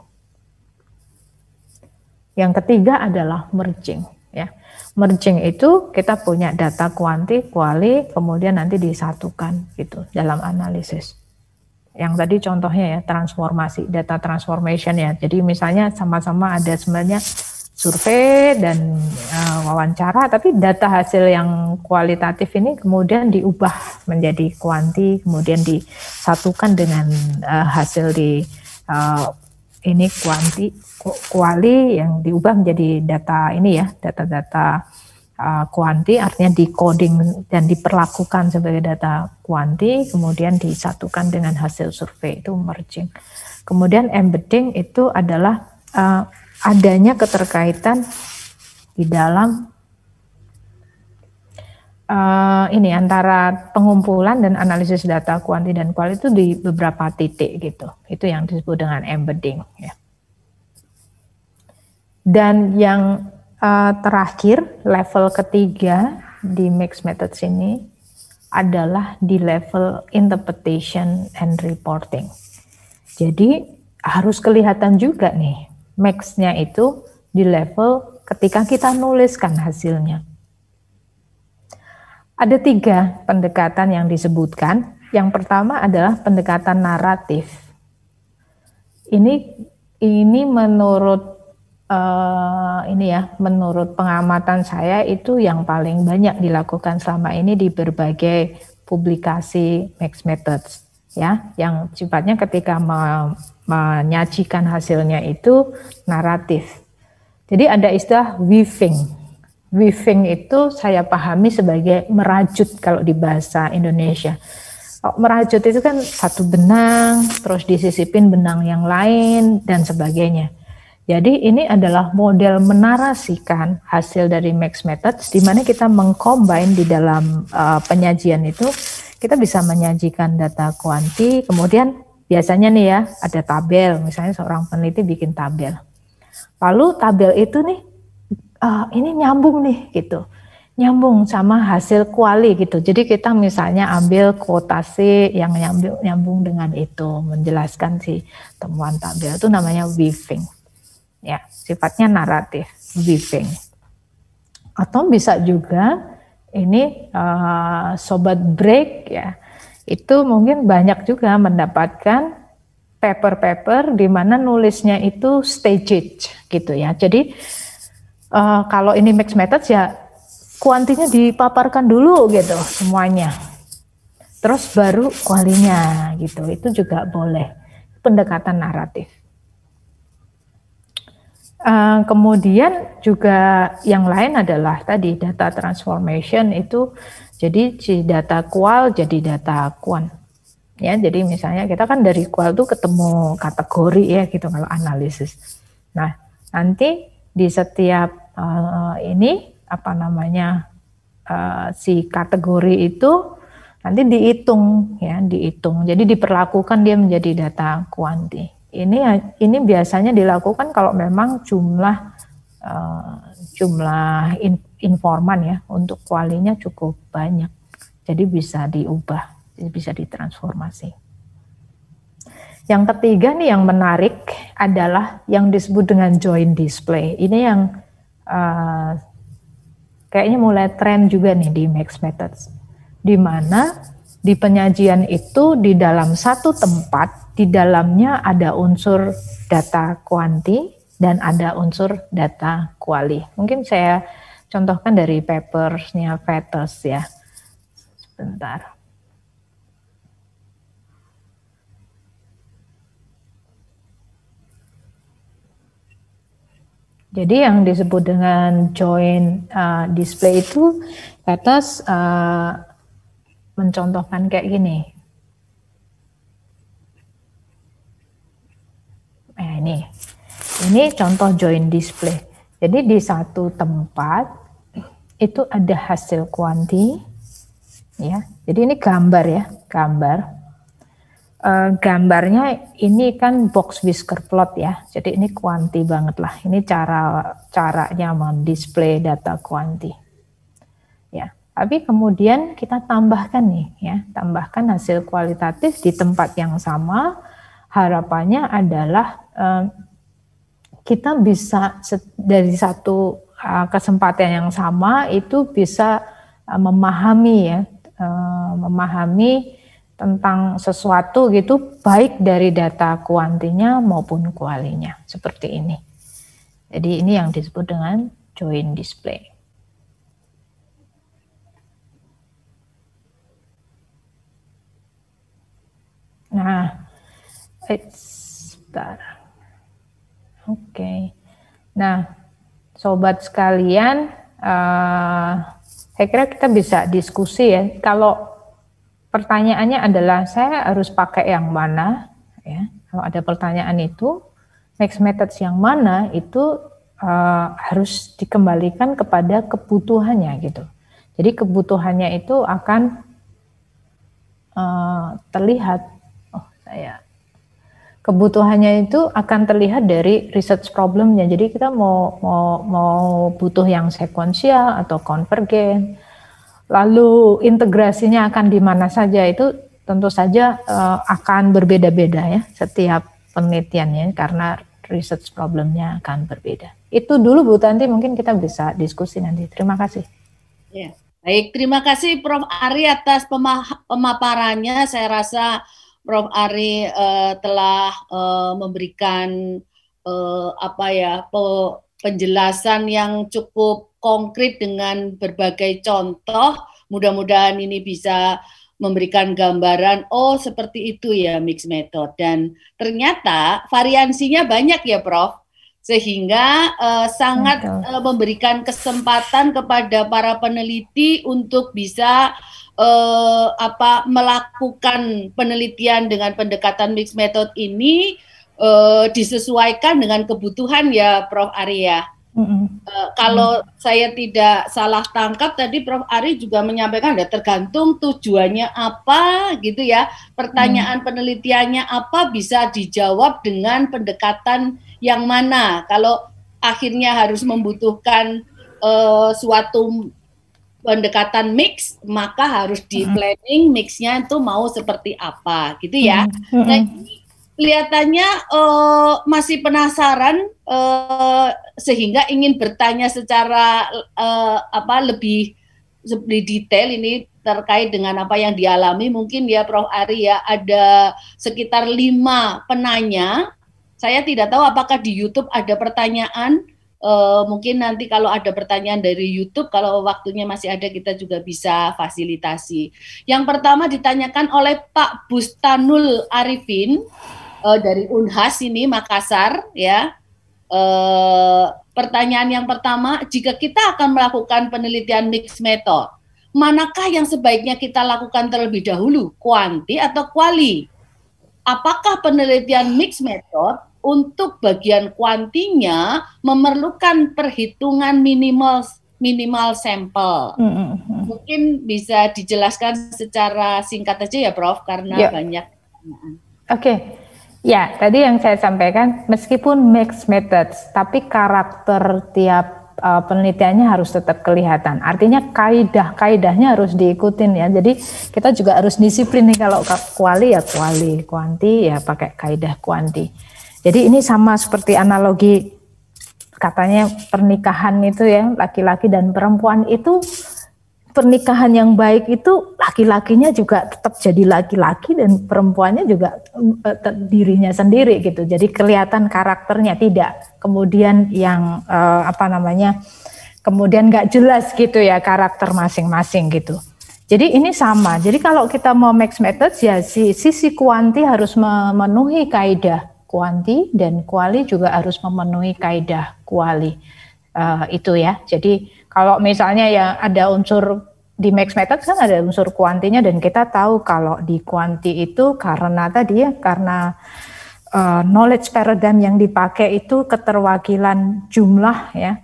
Yang ketiga adalah merging ya. Merging itu kita punya data kuanti, kuali, kemudian nanti disatukan gitu dalam analisis. Yang tadi contohnya ya, transformasi, data transformation ya. Jadi misalnya sama-sama ada sebenarnya survei dan wawancara, tapi data hasil yang kualitatif ini kemudian diubah menjadi kuanti, kemudian disatukan dengan hasil di ini kuali yang diubah menjadi data ini ya, data-data kuanti, artinya di-coding dan diperlakukan sebagai data kuanti, kemudian disatukan dengan hasil survei, itu merging. Kemudian embedding itu adalah adanya keterkaitan di dalam ini antara pengumpulan dan analisis data kuanti dan kuali itu di beberapa titik gitu. Itu yang disebut dengan embedding ya. Dan yang terakhir, level ketiga di mixed methods ini adalah di level interpretation and reporting. Jadi harus kelihatan juga nih mixed-nya itu di level ketika kita nuliskan hasilnya. Ada 3 pendekatan yang disebutkan. Yang pertama adalah pendekatan naratif. Ini menurut menurut pengamatan saya itu yang paling banyak dilakukan selama ini di berbagai publikasi mixed methods, ya, yang sifatnya ketika menyajikan hasilnya itu naratif. Jadi ada istilah weaving. Weaving itu saya pahami sebagai merajut kalau di bahasa Indonesia. Merajut itu kan satu benang, terus disisipin benang yang lain, dan sebagainya. Jadi ini adalah model menarasikan hasil dari mixed methods, di mana kita mengcombine di dalam penyajian itu, kita bisa menyajikan data kuanti, kemudian biasanya nih ya, ada tabel, misalnya seorang peneliti bikin tabel. Lalu tabel itu nih, ini nyambung nih gitu, nyambung sama hasil kuali gitu. Jadi kita misalnya ambil kuotasi yang nyambung dengan itu, menjelaskan si temuan tabel, itu namanya weaving. Ya, sifatnya naratif, weaving. Atau bisa juga ini sobat break ya, itu mungkin banyak juga mendapatkan paper-paper di mana nulisnya itu staged gitu ya. Jadi kalau ini mixed methods ya kuantinya dipaparkan dulu gitu semuanya, terus baru kualinya gitu, itu juga boleh, pendekatan naratif. Kemudian juga yang lain adalah tadi data transformation itu, jadi si data kual jadi data kuan ya. Jadi misalnya kita kan dari kual tuh ketemu kategori ya gitu kalau analisis. Nah nanti di setiap si kategori itu nanti dihitung ya, dihitung. Jadi diperlakukan dia menjadi data kuanti. Ini biasanya dilakukan kalau memang jumlah informan ya untuk kualinya cukup banyak. Jadi bisa diubah, bisa ditransformasi. Yang ketiga nih yang menarik adalah yang disebut dengan joint display. Ini yang kayaknya mulai tren juga nih di mixed methods, di mana di penyajian itu di dalam satu tempat, di dalamnya ada unsur data kuanti dan ada unsur data kuali. Mungkin saya contohkan dari papersnya Vetters ya. Sebentar. Jadi yang disebut dengan joint display itu atas mencontohkan kayak gini. Ini contoh joint display. Jadi di satu tempat itu ada hasil kuanti, ya. Jadi ini gambar ya, gambar. Gambarnya ini kan box whisker plot ya, jadi ini kuanti banget lah. Ini caranya mendisplay data kuanti. Ya, tapi kemudian kita tambahkan nih ya, tambahkan hasil kualitatif di tempat yang sama. Harapannya adalah kita bisa dari satu kesempatan yang sama itu bisa memahami ya, memahami tentang sesuatu gitu, baik dari data kuantinya maupun kualinya, seperti ini. Jadi ini yang disebut dengan joint display. Nah, Oke. Nah, sobat sekalian, saya kira kita bisa diskusi ya. Kalau pertanyaannya adalah saya harus pakai yang mana ya. Kalau ada pertanyaan itu, mixed methods yang mana itu harus dikembalikan kepada kebutuhannya gitu. Jadi kebutuhannya itu akan terlihat. Kebutuhannya itu akan terlihat dari research problemnya. Jadi kita mau butuh yang sekuensial atau konvergen. Lalu integrasinya akan di mana saja, itu tentu saja akan berbeda-beda ya setiap penelitiannya karena research problemnya akan berbeda. Itu dulu Bu Tanti, mungkin kita bisa diskusi nanti. Terima kasih. Ya, baik, terima kasih Prof. Ari atas pemaparannya. Saya rasa Prof. Ari telah memberikan penjelasan yang cukup konkret dengan berbagai contoh. Mudah-mudahan ini bisa memberikan gambaran, oh seperti itu ya mixed method. Dan ternyata variansinya banyak ya Prof. Sehingga sangat memberikan kesempatan kepada para peneliti untuk bisa melakukan penelitian dengan pendekatan mixed method ini disesuaikan dengan kebutuhan ya Prof. Ari ya. Kalau saya tidak salah tangkap tadi Prof. Ari juga menyampaikan ada tergantung tujuannya apa gitu ya, pertanyaan penelitiannya apa bisa dijawab dengan pendekatan yang mana. Kalau akhirnya harus membutuhkan suatu pendekatan mix, maka harus di planning mixnya itu mau seperti apa gitu ya. Nah ini kelihatannya masih penasaran sehingga ingin bertanya secara lebih detail ini terkait dengan apa yang dialami. Mungkin ya Prof. Ari ya, ada sekitar 5 penanya. Saya tidak tahu apakah di YouTube ada pertanyaan. Mungkin nanti kalau ada pertanyaan dari YouTube, kalau waktunya masih ada kita juga bisa fasilitasi. Yang pertama ditanyakan oleh Pak Bustanul Arifin dari Unhas ini Makassar ya. Pertanyaan yang pertama, jika kita akan melakukan penelitian mixed method, manakah yang sebaiknya kita lakukan terlebih dahulu, kuanti atau kuali? Apakah penelitian mixed method untuk bagian kuantinya memerlukan perhitungan minimal sampel? Mungkin bisa dijelaskan secara singkat aja ya Prof, karena banyak pertanyaan. Oke. Ya, tadi yang saya sampaikan, meskipun mixed methods, tapi karakter tiap penelitiannya harus tetap kelihatan. Artinya kaidah-kaidahnya harus diikutin ya. Jadi kita juga harus disiplin nih, kalau kuali ya kuali, kuanti ya pakai kaidah kuanti. Jadi ini sama seperti analogi katanya pernikahan itu ya, laki-laki dan perempuan itu, pernikahan yang baik itu laki-lakinya juga tetap jadi laki-laki dan perempuannya juga dirinya sendiri gitu. Jadi kelihatan karakternya, tidak kemudian yang kemudian nggak jelas gitu ya karakter masing-masing gitu. Jadi ini sama. Jadi kalau kita mau mixed methods ya sisi kuanti harus memenuhi kaidah kuanti dan kuali juga harus memenuhi kaidah kuali. Itu ya. Jadi kalau misalnya ya ada unsur di mixed method kan ada unsur kuantinya, dan kita tahu kalau di kuanti itu karena tadi ya, karena knowledge paradigm yang dipakai itu keterwakilan jumlah ya,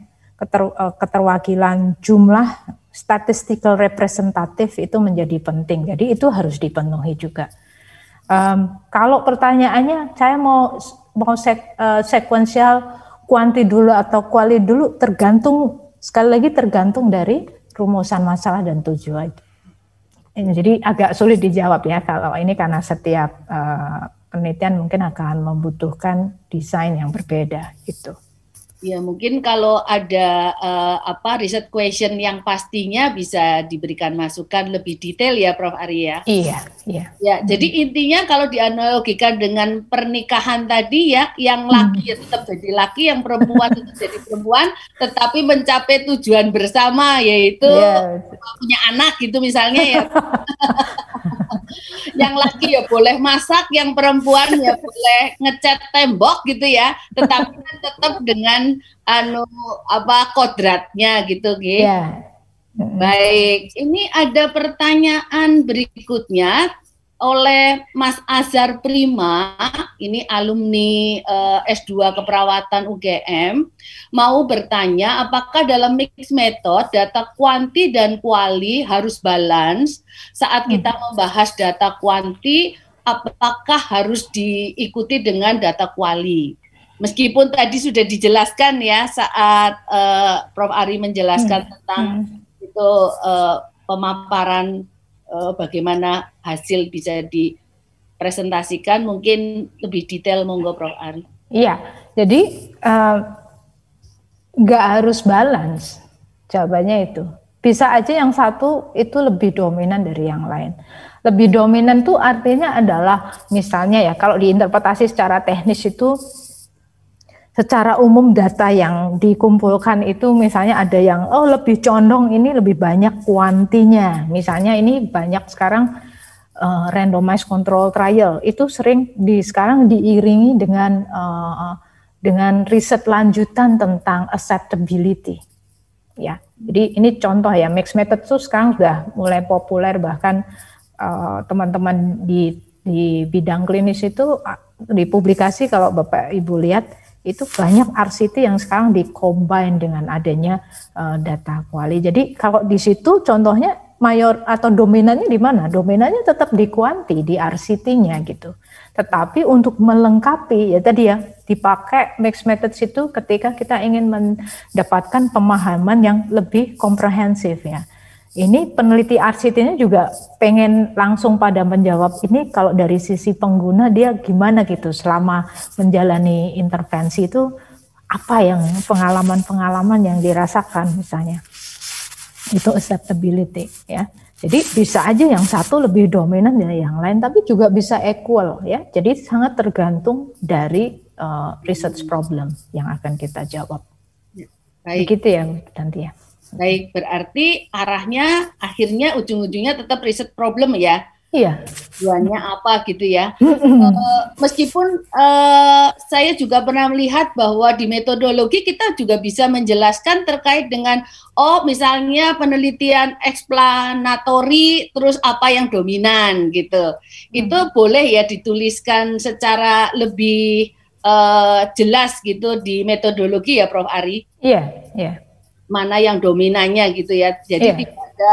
keterwakilan jumlah statistical representative itu menjadi penting. Jadi itu harus dipenuhi juga. Kalau pertanyaannya saya mau sekuensial kuanti dulu atau kuali dulu, tergantung, sekali lagi tergantung dari rumusan masalah dan tujuan. Jadi agak sulit dijawab ya kalau ini, karena setiap penelitian mungkin akan membutuhkan desain yang berbeda gitu. Ya mungkin kalau ada riset question yang pastinya bisa diberikan masukan lebih detail ya Prof. Ari ya. Iya. Ya, jadi intinya kalau dianalogikan dengan pernikahan tadi ya, yang laki ya tetap jadi laki, yang perempuan tetap jadi perempuan, tetapi mencapai tujuan bersama yaitu punya anak gitu misalnya ya. Yang laki ya boleh masak, yang perempuan ya boleh ngecat tembok gitu ya, tetapi tetap dengan kodratnya gitu gitu. Yeah. Baik, ini ada pertanyaan berikutnya oleh Mas Azhar Prima, ini alumni S2 Keperawatan UGM, mau bertanya apakah dalam mix method data kuanti dan kuali harus balance saat kita membahas data kuanti, apakah harus diikuti dengan data kuali? Meskipun tadi sudah dijelaskan ya saat Prof. Ari menjelaskan tentang itu pemaparan bagaimana hasil bisa dipresentasikan, mungkin lebih detail, monggo Prof. Ari. Iya, jadi nggak harus balance, jawabannya itu. Bisa aja yang satu itu lebih dominan dari yang lain. Lebih dominan tuh artinya adalah misalnya ya, kalau diinterpretasi secara teknis itu secara umum data yang dikumpulkan itu misalnya ada yang lebih condong ini lebih banyak kuantinya. Misalnya ini banyak sekarang randomized control trial itu sering sekarang diiringi dengan riset lanjutan tentang acceptability. Ya, jadi ini contoh ya, mixed method itu sekarang sudah mulai populer, bahkan teman-teman di bidang klinis itu dipublikasi, kalau Bapak Ibu lihat itu banyak RCT yang sekarang di-combine dengan adanya data kuali. Jadi kalau di situ contohnya mayor atau dominannya di mana? Dominannya tetap di kuanti, di RCT-nya gitu. Tetapi untuk melengkapi ya tadi ya, dipakai mixed methods itu ketika kita ingin mendapatkan pemahaman yang lebih komprehensif ya. Ini peneliti RCT-nya juga pengen langsung pada menjawab ini kalau dari sisi pengguna dia gimana gitu selama menjalani intervensi itu, apa yang pengalaman-pengalaman yang dirasakan misalnya. Itu acceptability ya. Jadi bisa aja yang satu lebih dominan dari yang lain, tapi juga bisa equal ya. Jadi sangat tergantung dari research problem yang akan kita jawab. Baik. Begitu ya nanti ya. Baik, berarti arahnya akhirnya ujung-ujungnya tetap riset problem ya. Iya. Tujuannya apa gitu ya. Meskipun saya juga pernah melihat bahwa di metodologi kita juga bisa menjelaskan terkait dengan misalnya penelitian explanatory terus apa yang dominan gitu. Itu boleh ya dituliskan secara lebih jelas gitu di metodologi ya Prof. Ari. Iya, iya. Mana yang dominannya gitu ya. Jadi tidak ada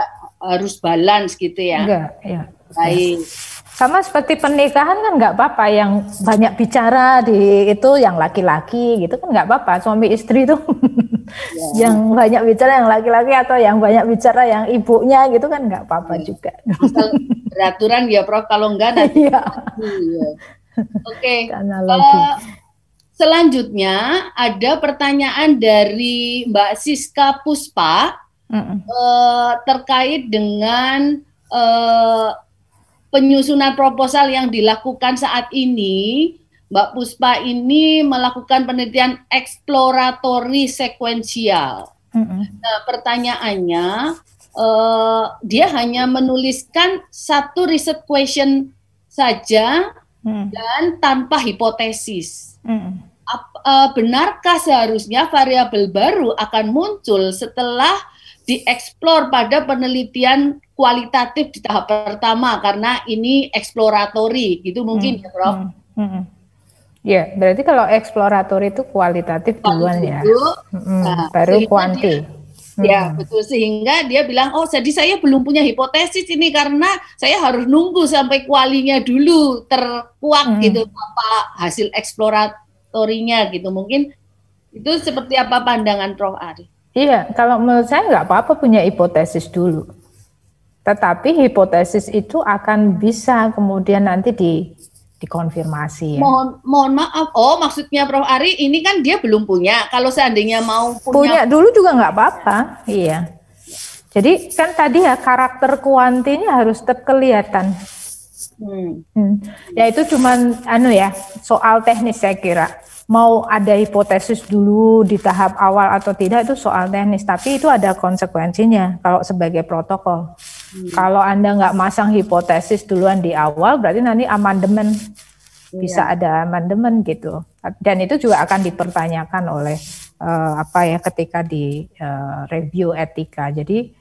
harus balance gitu ya. Enggak, ya. Baik. Sama seperti pernikahan kan nggak apa-apa yang banyak bicara di itu yang laki-laki gitu kan nggak apa-apa, suami istri tuh yang banyak bicara yang laki-laki atau yang banyak bicara yang ibunya gitu kan nggak apa-apa juga. Asal beraturan ya Prof, kalau enggak nanti. Oke. Selanjutnya ada pertanyaan dari Mbak Siska Puspa terkait dengan penyusunan proposal yang dilakukan saat ini. Mbak Puspa ini melakukan penelitian eksploratory sekuensial. Nah, pertanyaannya, dia hanya menuliskan satu riset question saja dan tanpa hipotesis. Benarkah seharusnya variabel baru akan muncul setelah dieksplor pada penelitian kualitatif di tahap pertama, karena ini eksploratory gitu mungkin ya Prof? Ya, berarti kalau eksploratory itu kualitatif duluan ya, baru kuanti. Ya betul, sehingga dia bilang jadi saya belum punya hipotesis ini karena saya harus nunggu sampai kualinya dulu terkuak gitu apa hasil eksploratorinya gitu. Mungkin itu seperti apa pandangan Prof. Ari? Iya, kalau menurut saya nggak apa-apa punya hipotesis dulu, tetapi hipotesis itu akan bisa kemudian nanti dikonfirmasi ya. Mohon maaf, maksudnya Prof. Ari ini kan dia belum punya. Kalau seandainya mau punya dulu juga nggak apa-apa, iya. Jadi kan tadi ya karakter kuantinya harus tetap kelihatan. Ya itu cuman soal teknis saya kira. Mau ada hipotesis dulu di tahap awal atau tidak itu soal teknis, tapi itu ada konsekuensinya kalau sebagai protokol. Kalau Anda nggak masang hipotesis duluan di awal, berarti nanti amandemen bisa ada amandemen gitu. Dan itu juga akan dipertanyakan oleh ketika di review etika. Jadi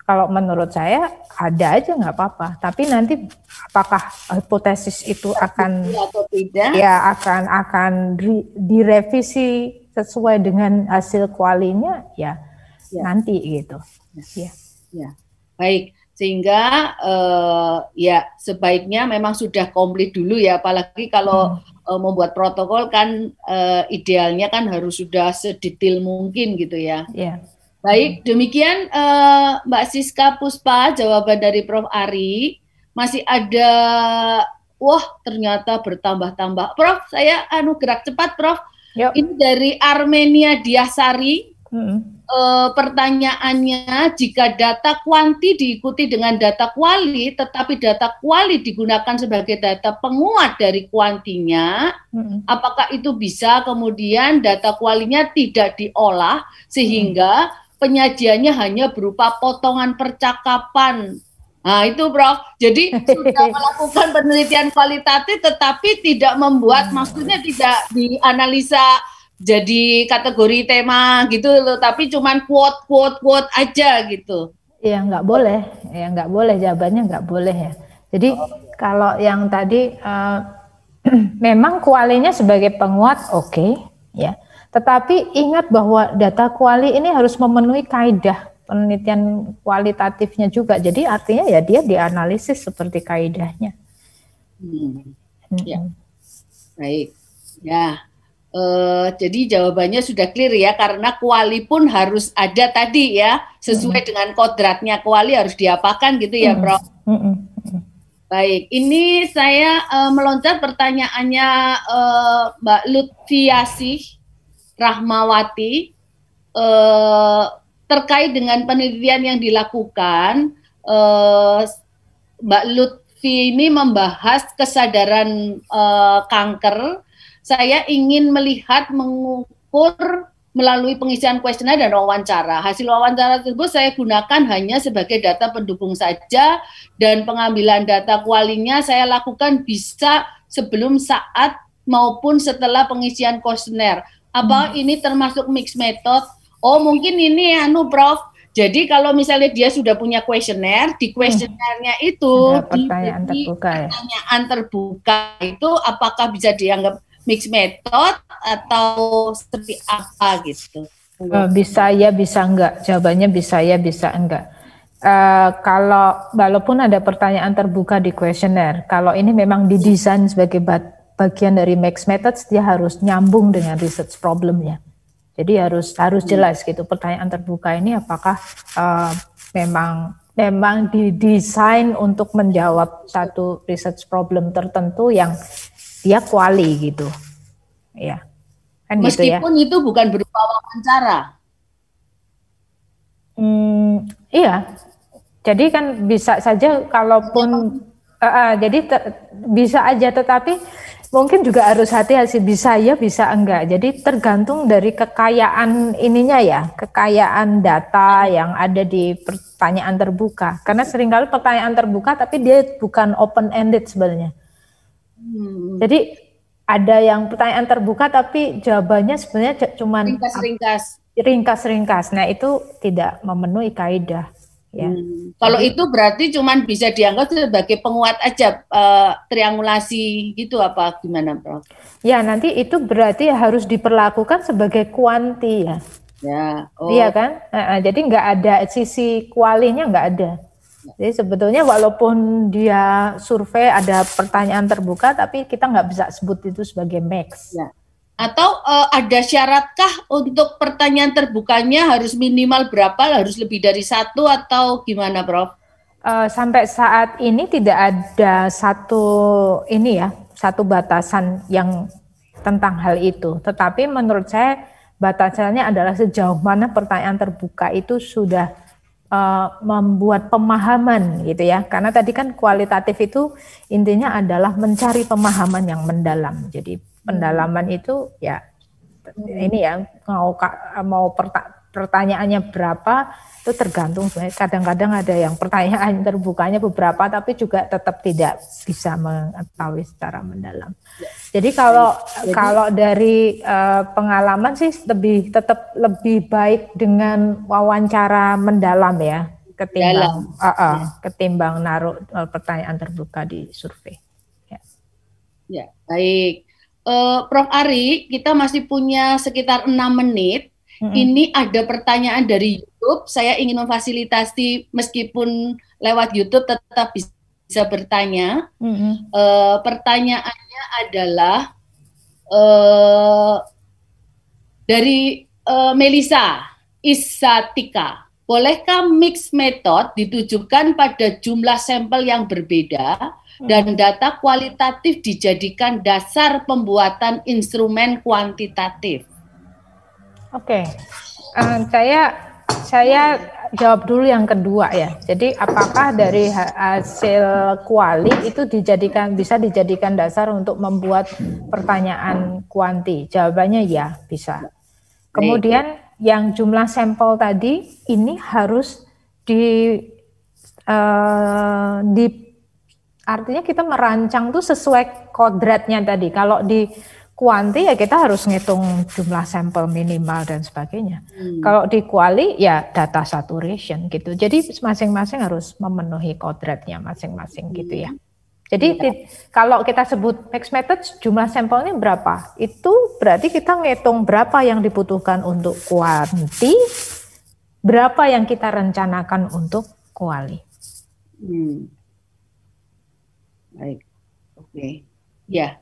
Kalau menurut saya ada aja nggak apa-apa. Tapi nanti apakah hipotesis itu akan atau tidak? Ya akan direvisi sesuai dengan hasil kualinya ya nanti gitu. Ya. Baik. Sehingga ya sebaiknya memang sudah komplit dulu ya. Apalagi kalau membuat protokol kan idealnya kan harus sudah sedetail mungkin gitu ya. Baik, demikian Mbak Siska Puspa, jawaban dari Prof. Ari. Masih ada, wah ternyata bertambah-tambah. Prof, saya gerak cepat Prof. Yuk. Ini dari Armenia Diasari. Pertanyaannya, jika data kuanti diikuti dengan data kuali, tetapi data kuali digunakan sebagai data penguat dari kuantinya, apakah itu bisa kemudian data kualinya tidak diolah sehingga penyajiannya hanya berupa potongan percakapan? Nah itu Prof, jadi sudah melakukan penelitian kualitatif tetapi tidak membuat, maksudnya tidak dianalisa jadi kategori tema gitu loh, tapi cuman quote aja gitu. Ya nggak boleh, jawabannya nggak boleh ya. Jadi kalau yang tadi memang kualinya sebagai penguat oke, ya. Tetapi ingat bahwa data kuali ini harus memenuhi kaidah penelitian kualitatifnya juga. Jadi artinya ya dia dianalisis seperti kaidahnya. Ya. Baik. Ya. Jadi jawabannya sudah clear ya, karena kuali pun harus ada tadi ya, sesuai dengan kodratnya kuali harus diapakan gitu ya, Prof. Baik, ini saya meloncat pertanyaannya Mbak Lutfiasih Rahmawati terkait dengan penelitian yang dilakukan. Mbak Lutfi ini membahas kesadaran kanker. Saya ingin melihat mengukur melalui pengisian kuesioner dan wawancara. Hasil wawancara tersebut saya gunakan hanya sebagai data pendukung saja, dan pengambilan data kualinya saya lakukan bisa sebelum, saat, maupun setelah pengisian kuesioner. Apa ini termasuk mixed method? Oh mungkin ini Prof. Jadi kalau misalnya dia sudah punya kuesioner, di kuesionernya itu pertanyaan terbuka, pertanyaan terbuka itu apakah bisa dianggap mixed method atau seperti apa gitu? Bisa ya, bisa enggak. Jawabannya bisa ya, bisa enggak. Kalau walaupun ada pertanyaan terbuka di kuesioner, kalau ini memang didesain sebagai bagian dari mixed methods, dia harus nyambung dengan research problemnya. Jadi harus jelas gitu. Pertanyaan terbuka ini apakah memang didesain untuk menjawab satu research problem tertentu yang dia kuali gitu, ya. Kan meskipun gitu ya. Itu bukan berupa wawancara. Iya. Jadi kan bisa saja kalaupun jadi bisa aja, tetapi mungkin juga harus hati-hati, bisa ya bisa enggak. Jadi tergantung dari kekayaan ininya ya, kekayaan data yang ada di pertanyaan terbuka. Karena seringkali pertanyaan terbuka tapi dia bukan open ended sebenarnya. Jadi ada yang pertanyaan terbuka tapi jawabannya sebenarnya cuma ringkas-ringkas. Nah itu tidak memenuhi kaidah. Ya. Kalau itu berarti cuma bisa dianggap sebagai penguat aja, triangulasi gitu apa gimana, Prof? Ya nanti itu berarti harus diperlakukan sebagai kuanti ya. Ya. Iya kan? Jadi nggak ada sisi kualinya, nggak ada. Jadi sebetulnya walaupun dia survei ada pertanyaan terbuka, tapi kita nggak bisa sebut itu sebagai max. Ya. Atau ada syaratkah untuk pertanyaan terbukanya harus minimal berapa, harus lebih dari satu atau gimana, Prof? Sampai saat ini tidak ada satu batasan yang tentang hal itu. Tetapi menurut saya batasannya adalah sejauh mana pertanyaan terbuka itu sudah membuat pemahaman gitu ya, karena tadi kan kualitatif itu intinya adalah mencari pemahaman yang mendalam. Jadi pendalaman itu ya ini ya, mau pertanyaannya berapa itu tergantung. Kadang-kadang ada yang pertanyaan terbukanya beberapa tapi juga tetap tidak bisa mengetahui secara mendalam. Jadi kalau dari pengalaman sih tetap lebih baik dengan wawancara mendalam ya. ketimbang naruh pertanyaan terbuka di survei. Ya, baik. Prof. Ari, kita masih punya sekitar 6 menit. Ini ada pertanyaan dari YouTube. Saya ingin memfasilitasi meskipun lewat YouTube tetap bisa bertanya. Pertanyaannya adalah dari Melisa Isatika. Bolehkah mixed method ditujukan pada jumlah sampel yang berbeda dan data kualitatif dijadikan dasar pembuatan instrumen kuantitatif? Oke, saya jawab dulu yang kedua ya. Jadi apakah dari hasil kuali itu bisa dijadikan dasar untuk membuat pertanyaan kuanti? Jawabannya ya, bisa. Kemudian yang jumlah sampel tadi ini harus artinya kita merancang tuh sesuai kodratnya tadi. Kalau di kuanti ya kita harus ngitung jumlah sampel minimal dan sebagainya. Kalau di kuali ya data saturation gitu. Jadi masing-masing harus memenuhi kodratnya masing-masing gitu ya. Jadi kalau kita sebut mixed method jumlah sampelnya berapa? Itu berarti kita ngitung berapa yang dibutuhkan untuk kuanti, berapa yang kita rencanakan untuk kuali. Baik, oke, ya,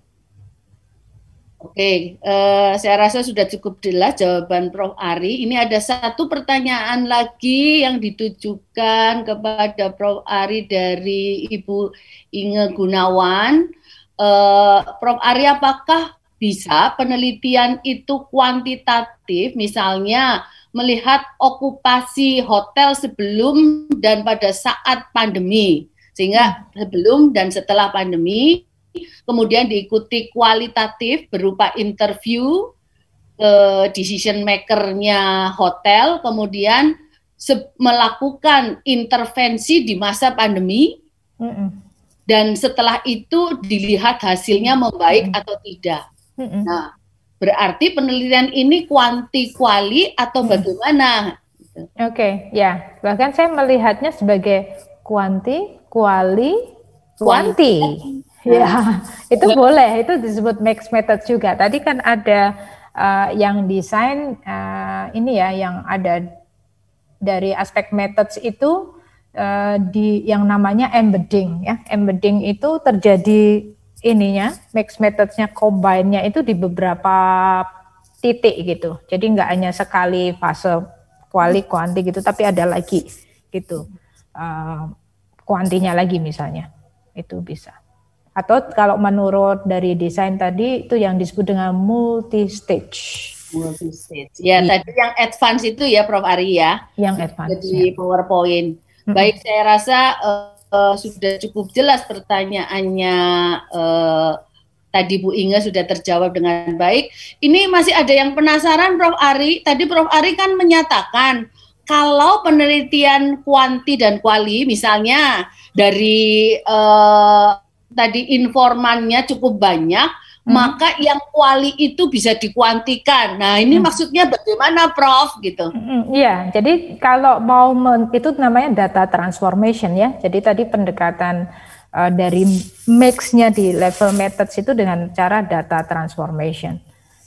oke. Saya rasa sudah cukup jelas jawaban Prof. Ari. Ini ada satu pertanyaan lagi yang ditujukan kepada Prof. Ari dari Ibu Inge Gunawan. Prof. Ari, apakah bisa penelitian itu kuantitatif, misalnya melihat okupasi hotel sebelum dan pada saat pandemi? Sehingga sebelum dan setelah pandemi, kemudian diikuti kualitatif berupa interview decision maker-nya hotel, kemudian melakukan intervensi di masa pandemi, dan setelah itu dilihat hasilnya membaik atau tidak. Nah, berarti penelitian ini kuanti-kuali atau bagaimana? Oke, ya. Bahkan saya melihatnya sebagai kuanti, kuali, kuanti. Ya, itu boleh, itu disebut mixed method juga. Tadi kan ada yang desain ini ya, yang ada dari aspek methods itu yang namanya embedding ya. Embedding itu terjadi ininya, mixed methods-nya, combine-nya itu di beberapa titik gitu. Jadi nggak hanya sekali fase kuali, kuanti gitu, tapi ada lagi gitu. Kuantinya lagi misalnya, itu bisa. Atau kalau menurut dari desain tadi itu yang disebut dengan multi-stage. Multi-stage. Ya, tadi yang advance itu ya Prof. Ari ya. Yang advance. Jadi PowerPoint. Baik, saya rasa sudah cukup jelas pertanyaannya. Tadi Bu Inge sudah terjawab dengan baik. Ini masih ada yang penasaran Prof. Ari. Tadi Prof. Ari kan menyatakan kalau penelitian kuanti dan kuali, misalnya dari tadi informannya cukup banyak, maka yang kuali itu bisa dikuantikan. Nah, ini maksudnya bagaimana, Prof? Gitu. Iya, jadi kalau mau itu namanya data transformation ya. Jadi tadi pendekatan dari mix-nya di level methods itu dengan cara data transformation.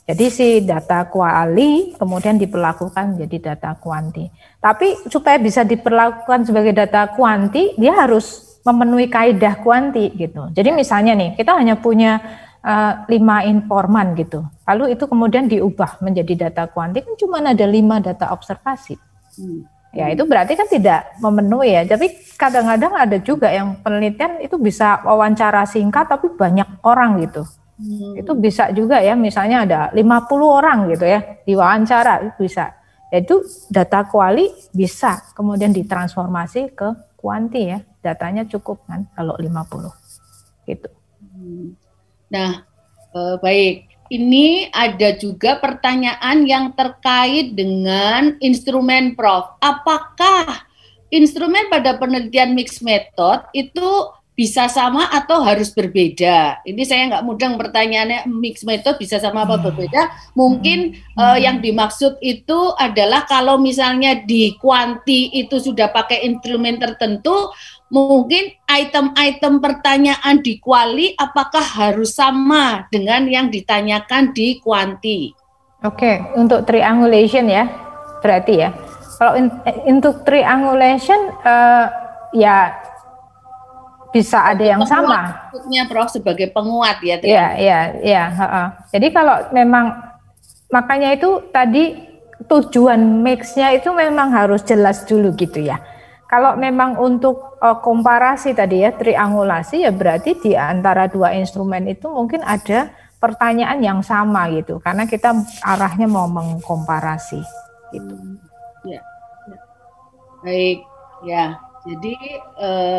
Jadi si data kuali kemudian diperlakukan jadi data kuanti. Tapi supaya bisa diperlakukan sebagai data kuanti, dia harus memenuhi kaidah kuanti gitu. Jadi misalnya nih, kita hanya punya 5 informan gitu. Lalu itu kemudian diubah menjadi data kuanti, kan cuma ada 5 data observasi. Ya itu berarti kan tidak memenuhi ya. Tapi kadang-kadang ada juga yang penelitian itu bisa wawancara singkat tapi banyak orang gitu. Itu bisa juga ya, misalnya ada 50 orang gitu ya diwawancara, itu bisa. Yaitu data kuali bisa kemudian ditransformasi ke kuanti ya, datanya cukup kan kalau 50 gitu. Nah, baik. Ini ada juga pertanyaan yang terkait dengan instrumen Prof. Apakah instrumen pada penelitian mixed method itu bisa sama atau harus berbeda? Ini saya nggak mudeng pertanyaannya, mixed method bisa sama apa berbeda? Mungkin yang dimaksud itu adalah kalau misalnya di kuanti itu sudah pakai instrumen tertentu, mungkin item-item pertanyaan di kuali apakah harus sama dengan yang ditanyakan di kuanti? Oke, untuk triangulation ya, berarti ya. Kalau untuk triangulation ya bisa ada yang sama. Maksudnya Prof sebagai penguat ya. Iya. Jadi kalau memang makanya itu tadi tujuan mix-nya itu memang harus jelas dulu gitu ya. Kalau memang untuk komparasi tadi ya, triangulasi ya berarti di antara dua instrumen itu mungkin ada pertanyaan yang sama gitu. Karena kita arahnya mau mengkomparasi gitu. Ya. Baik, ya. Jadi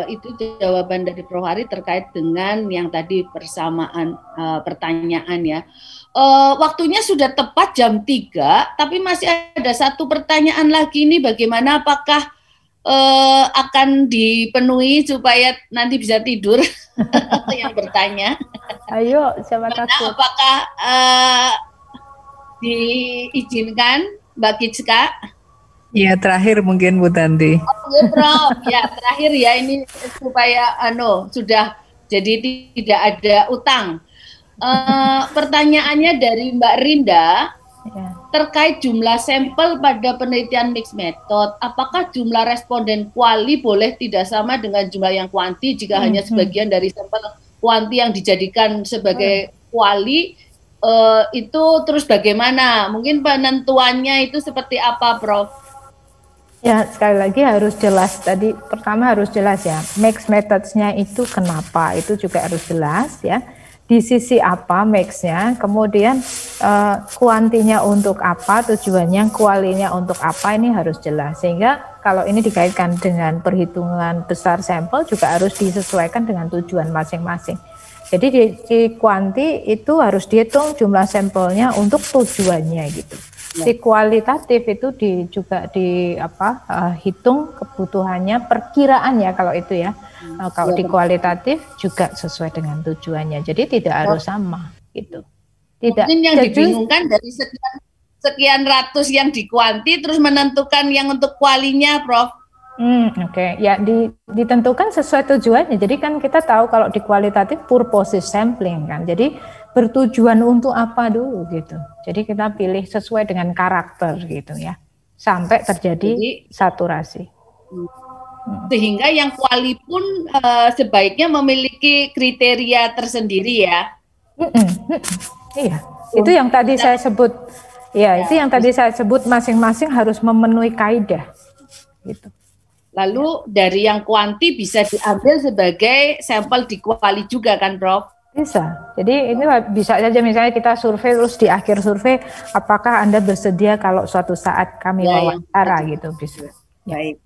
itu jawaban dari Prof. Ari terkait dengan yang tadi persamaan pertanyaan ya. Waktunya sudah tepat jam 3, tapi masih ada satu pertanyaan lagi nih, bagaimana apakah akan dipenuhi supaya nanti bisa tidur yang bertanya. Ayo, siapa takut. Apakah diizinkan Mbak Kitska? Ya, terakhir mungkin Bu Tanti. Oke, Prof. Ya, terakhir ya ini supaya sudah jadi tidak ada utang. Pertanyaannya dari Mbak Rinda terkait jumlah sampel pada penelitian mixed method, apakah jumlah responden kuali boleh tidak sama dengan jumlah yang kuanti jika hanya sebagian dari sampel kuanti yang dijadikan sebagai kuali? Itu terus bagaimana? Mungkin penentuannya itu seperti apa, Prof? Ya, sekali lagi harus jelas. Tadi pertama harus jelas ya, mix methods-nya itu kenapa, itu juga harus jelas ya. Di sisi apa mix-nya, kemudian kuantinya untuk apa, tujuannya, kualinya untuk apa, ini harus jelas. Sehingga kalau ini dikaitkan dengan perhitungan besar sampel juga harus disesuaikan dengan tujuan masing-masing. Jadi di kuanti itu harus dihitung jumlah sampelnya untuk tujuannya gitu. Si kualitatif itu juga hitung kebutuhannya, perkiraan ya kalau itu ya. Kalau di kualitatif juga sesuai dengan tujuannya. Jadi tidak harus sama gitu. Tidak. Mungkin yang dibingungkan dari sekian ratus yang di kuanti terus menentukan yang untuk kualinya, Prof. Oke. Ya ditentukan sesuai tujuannya. Jadi kan kita tahu kalau di kualitatif purposive sampling kan. Jadi bertujuan untuk apa dulu gitu. Jadi kita pilih sesuai dengan karakter gitu ya. Sampai terjadi saturasi. Sehingga yang kuali pun sebaiknya memiliki kriteria tersendiri ya. Iya. Itu yang tadi saya sebut. Ya, itu yang tadi saya sebut masing-masing harus memenuhi kaidah. Gitu. Lalu dari yang kuanti bisa diambil sebagai sampel di kuali juga kan, Prof? Bisa. Jadi ini bisa saja misalnya kita survei terus di akhir survei apakah Anda bersedia kalau suatu saat kami wawancara gitu bisa. Baik.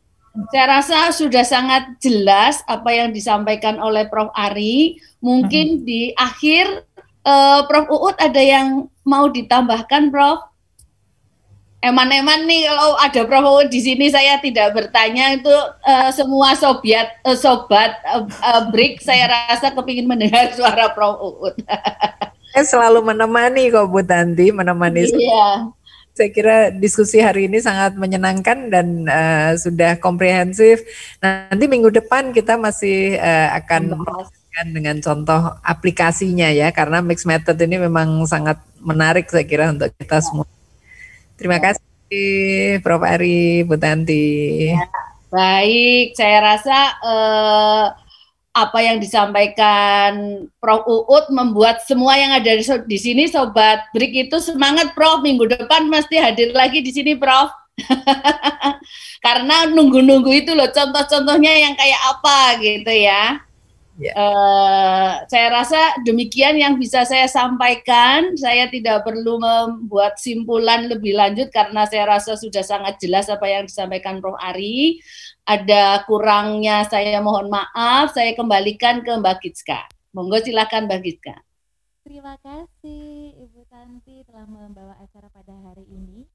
Saya rasa sudah sangat jelas apa yang disampaikan oleh Prof. Ari. Mungkin di akhir Prof. Uut ada yang mau ditambahkan, Prof? Eman-eman nih kalau ada Prof. Uut di sini saya tidak bertanya itu semua sobat break saya rasa kepingin mendengar suara Prof. Uut. Saya selalu menemani kok Bu Tanti, menemani. Iya. Saya kira diskusi hari ini sangat menyenangkan dan sudah komprehensif. Nanti minggu depan kita masih akan memperhatikan dengan contoh aplikasinya ya, karena mixed method ini memang sangat menarik saya kira untuk kita semua. Terima kasih Prof. Ari, Bu Tanti. Ya, baik, saya rasa apa yang disampaikan Prof. Uut membuat semua yang ada di sini Sobat Break itu semangat, Prof. Minggu depan mesti hadir lagi di sini, Prof. Karena nunggu-nunggu itu loh contoh-contohnya yang kayak apa gitu ya. Saya rasa demikian yang bisa saya sampaikan. Saya tidak perlu membuat simpulan lebih lanjut karena saya rasa sudah sangat jelas apa yang disampaikan Prof. Ari. Ada kurangnya saya mohon maaf. Saya kembalikan ke Mbak Kitska. Monggo silakan Mbak Kitska. Terima kasih Ibu Tanti telah membawa acara pada hari ini.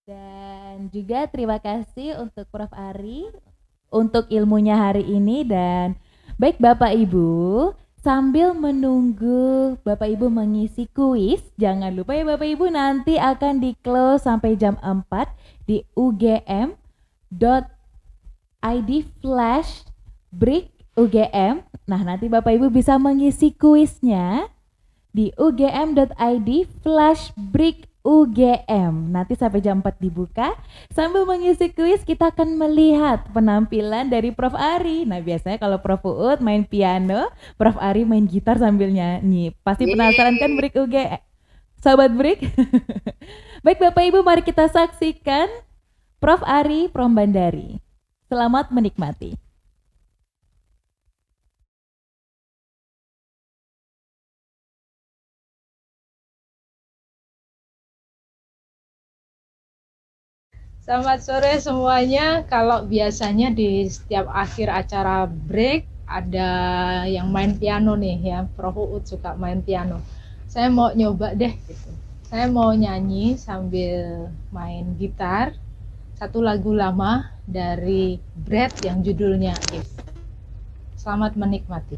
Dan juga terima kasih untuk Prof. Ari untuk ilmunya hari ini, dan Baik Bapak Ibu, sambil menunggu Bapak Ibu mengisi kuis, jangan lupa ya Bapak Ibu nanti akan di-close sampai jam 4 di ugm.id/break-ugm. Nah, nanti Bapak Ibu bisa mengisi kuisnya di ugm.id/break-ugm. Nanti sampai jam 4 dibuka. Sambil mengisi kuis kita akan melihat penampilan dari Prof. Ari. Nah, biasanya kalau Prof. Uut main piano, Prof. Ari main gitar sambil nyanyi. Pasti penasaran kan Break UGM? Sahabat Break? Baik Bapak Ibu, mari kita saksikan Prof. Ari Prombandari. Selamat menikmati. Selamat sore semuanya. Kalau biasanya di setiap akhir acara break ada yang main piano nih ya, Prof. Uut suka main piano. Saya mau nyoba deh gitu. Saya mau nyanyi sambil main gitar satu lagu lama dari Brad yang judulnya If. Selamat menikmati.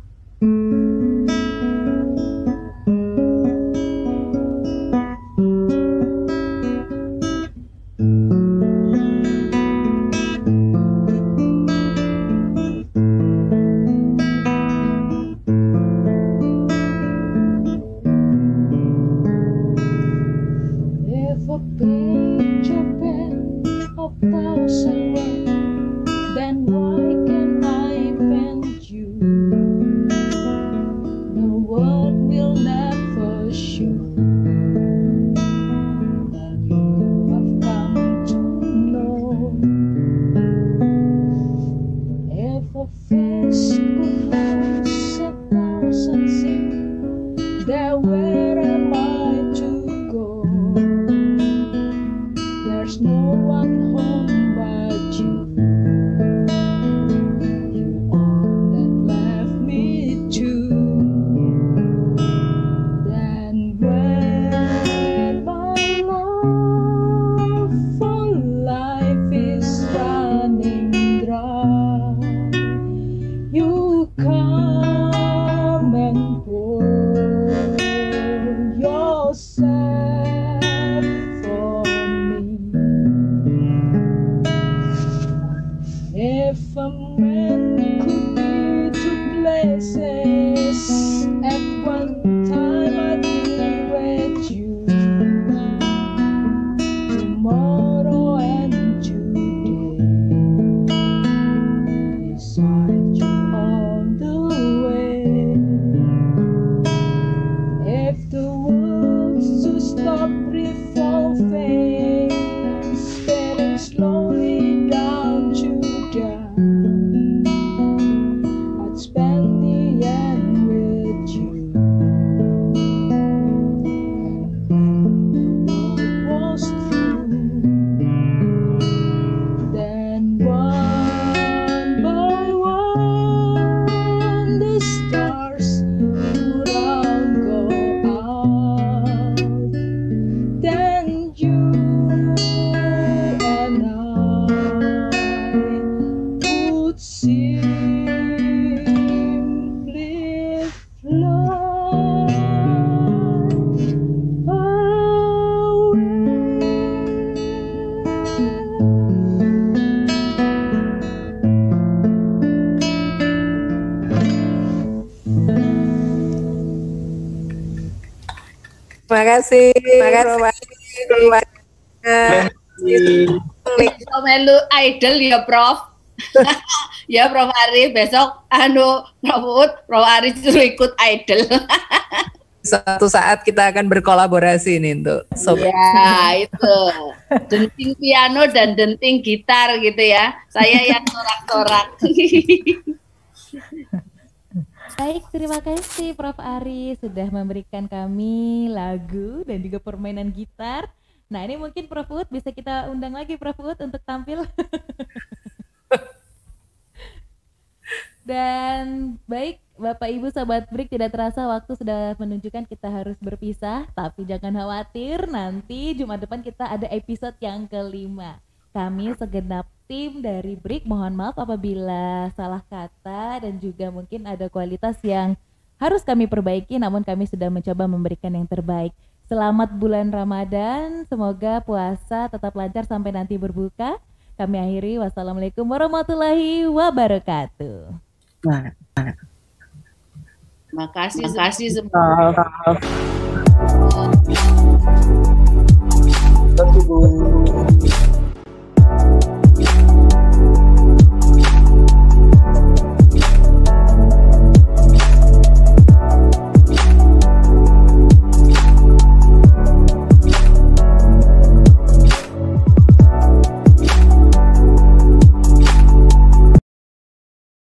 Terima kasih. Melu idol ya Prof. Ya Prof Ari besok Prof Uut, Prof Ari suruh ikut idol. Suatu saat kita akan berkolaborasi nih untuk sobat. Ya itu denting piano dan denting gitar gitu ya. Saya yang sorak-sorak. Baik, terima kasih Prof. Ari sudah memberikan kami lagu dan juga permainan gitar. Nah, ini mungkin Prof. Uut bisa kita undang lagi Prof. Uut untuk tampil. Dan baik, Bapak Ibu Sobat Break, tidak terasa waktu sudah menunjukkan kita harus berpisah. Tapi jangan khawatir, nanti Jumat depan kita ada episode yang kelima. kami segenap tim dari BRIK mohon maaf apabila salah kata dan juga mungkin ada kualitas yang harus kami perbaiki, namun kami sudah mencoba memberikan yang terbaik. Selamat bulan Ramadan, semoga puasa tetap lancar sampai nanti berbuka. Kami akhiri, wassalamualaikum warahmatullahi wabarakatuh. Makasih semua. Terima kasih Bu.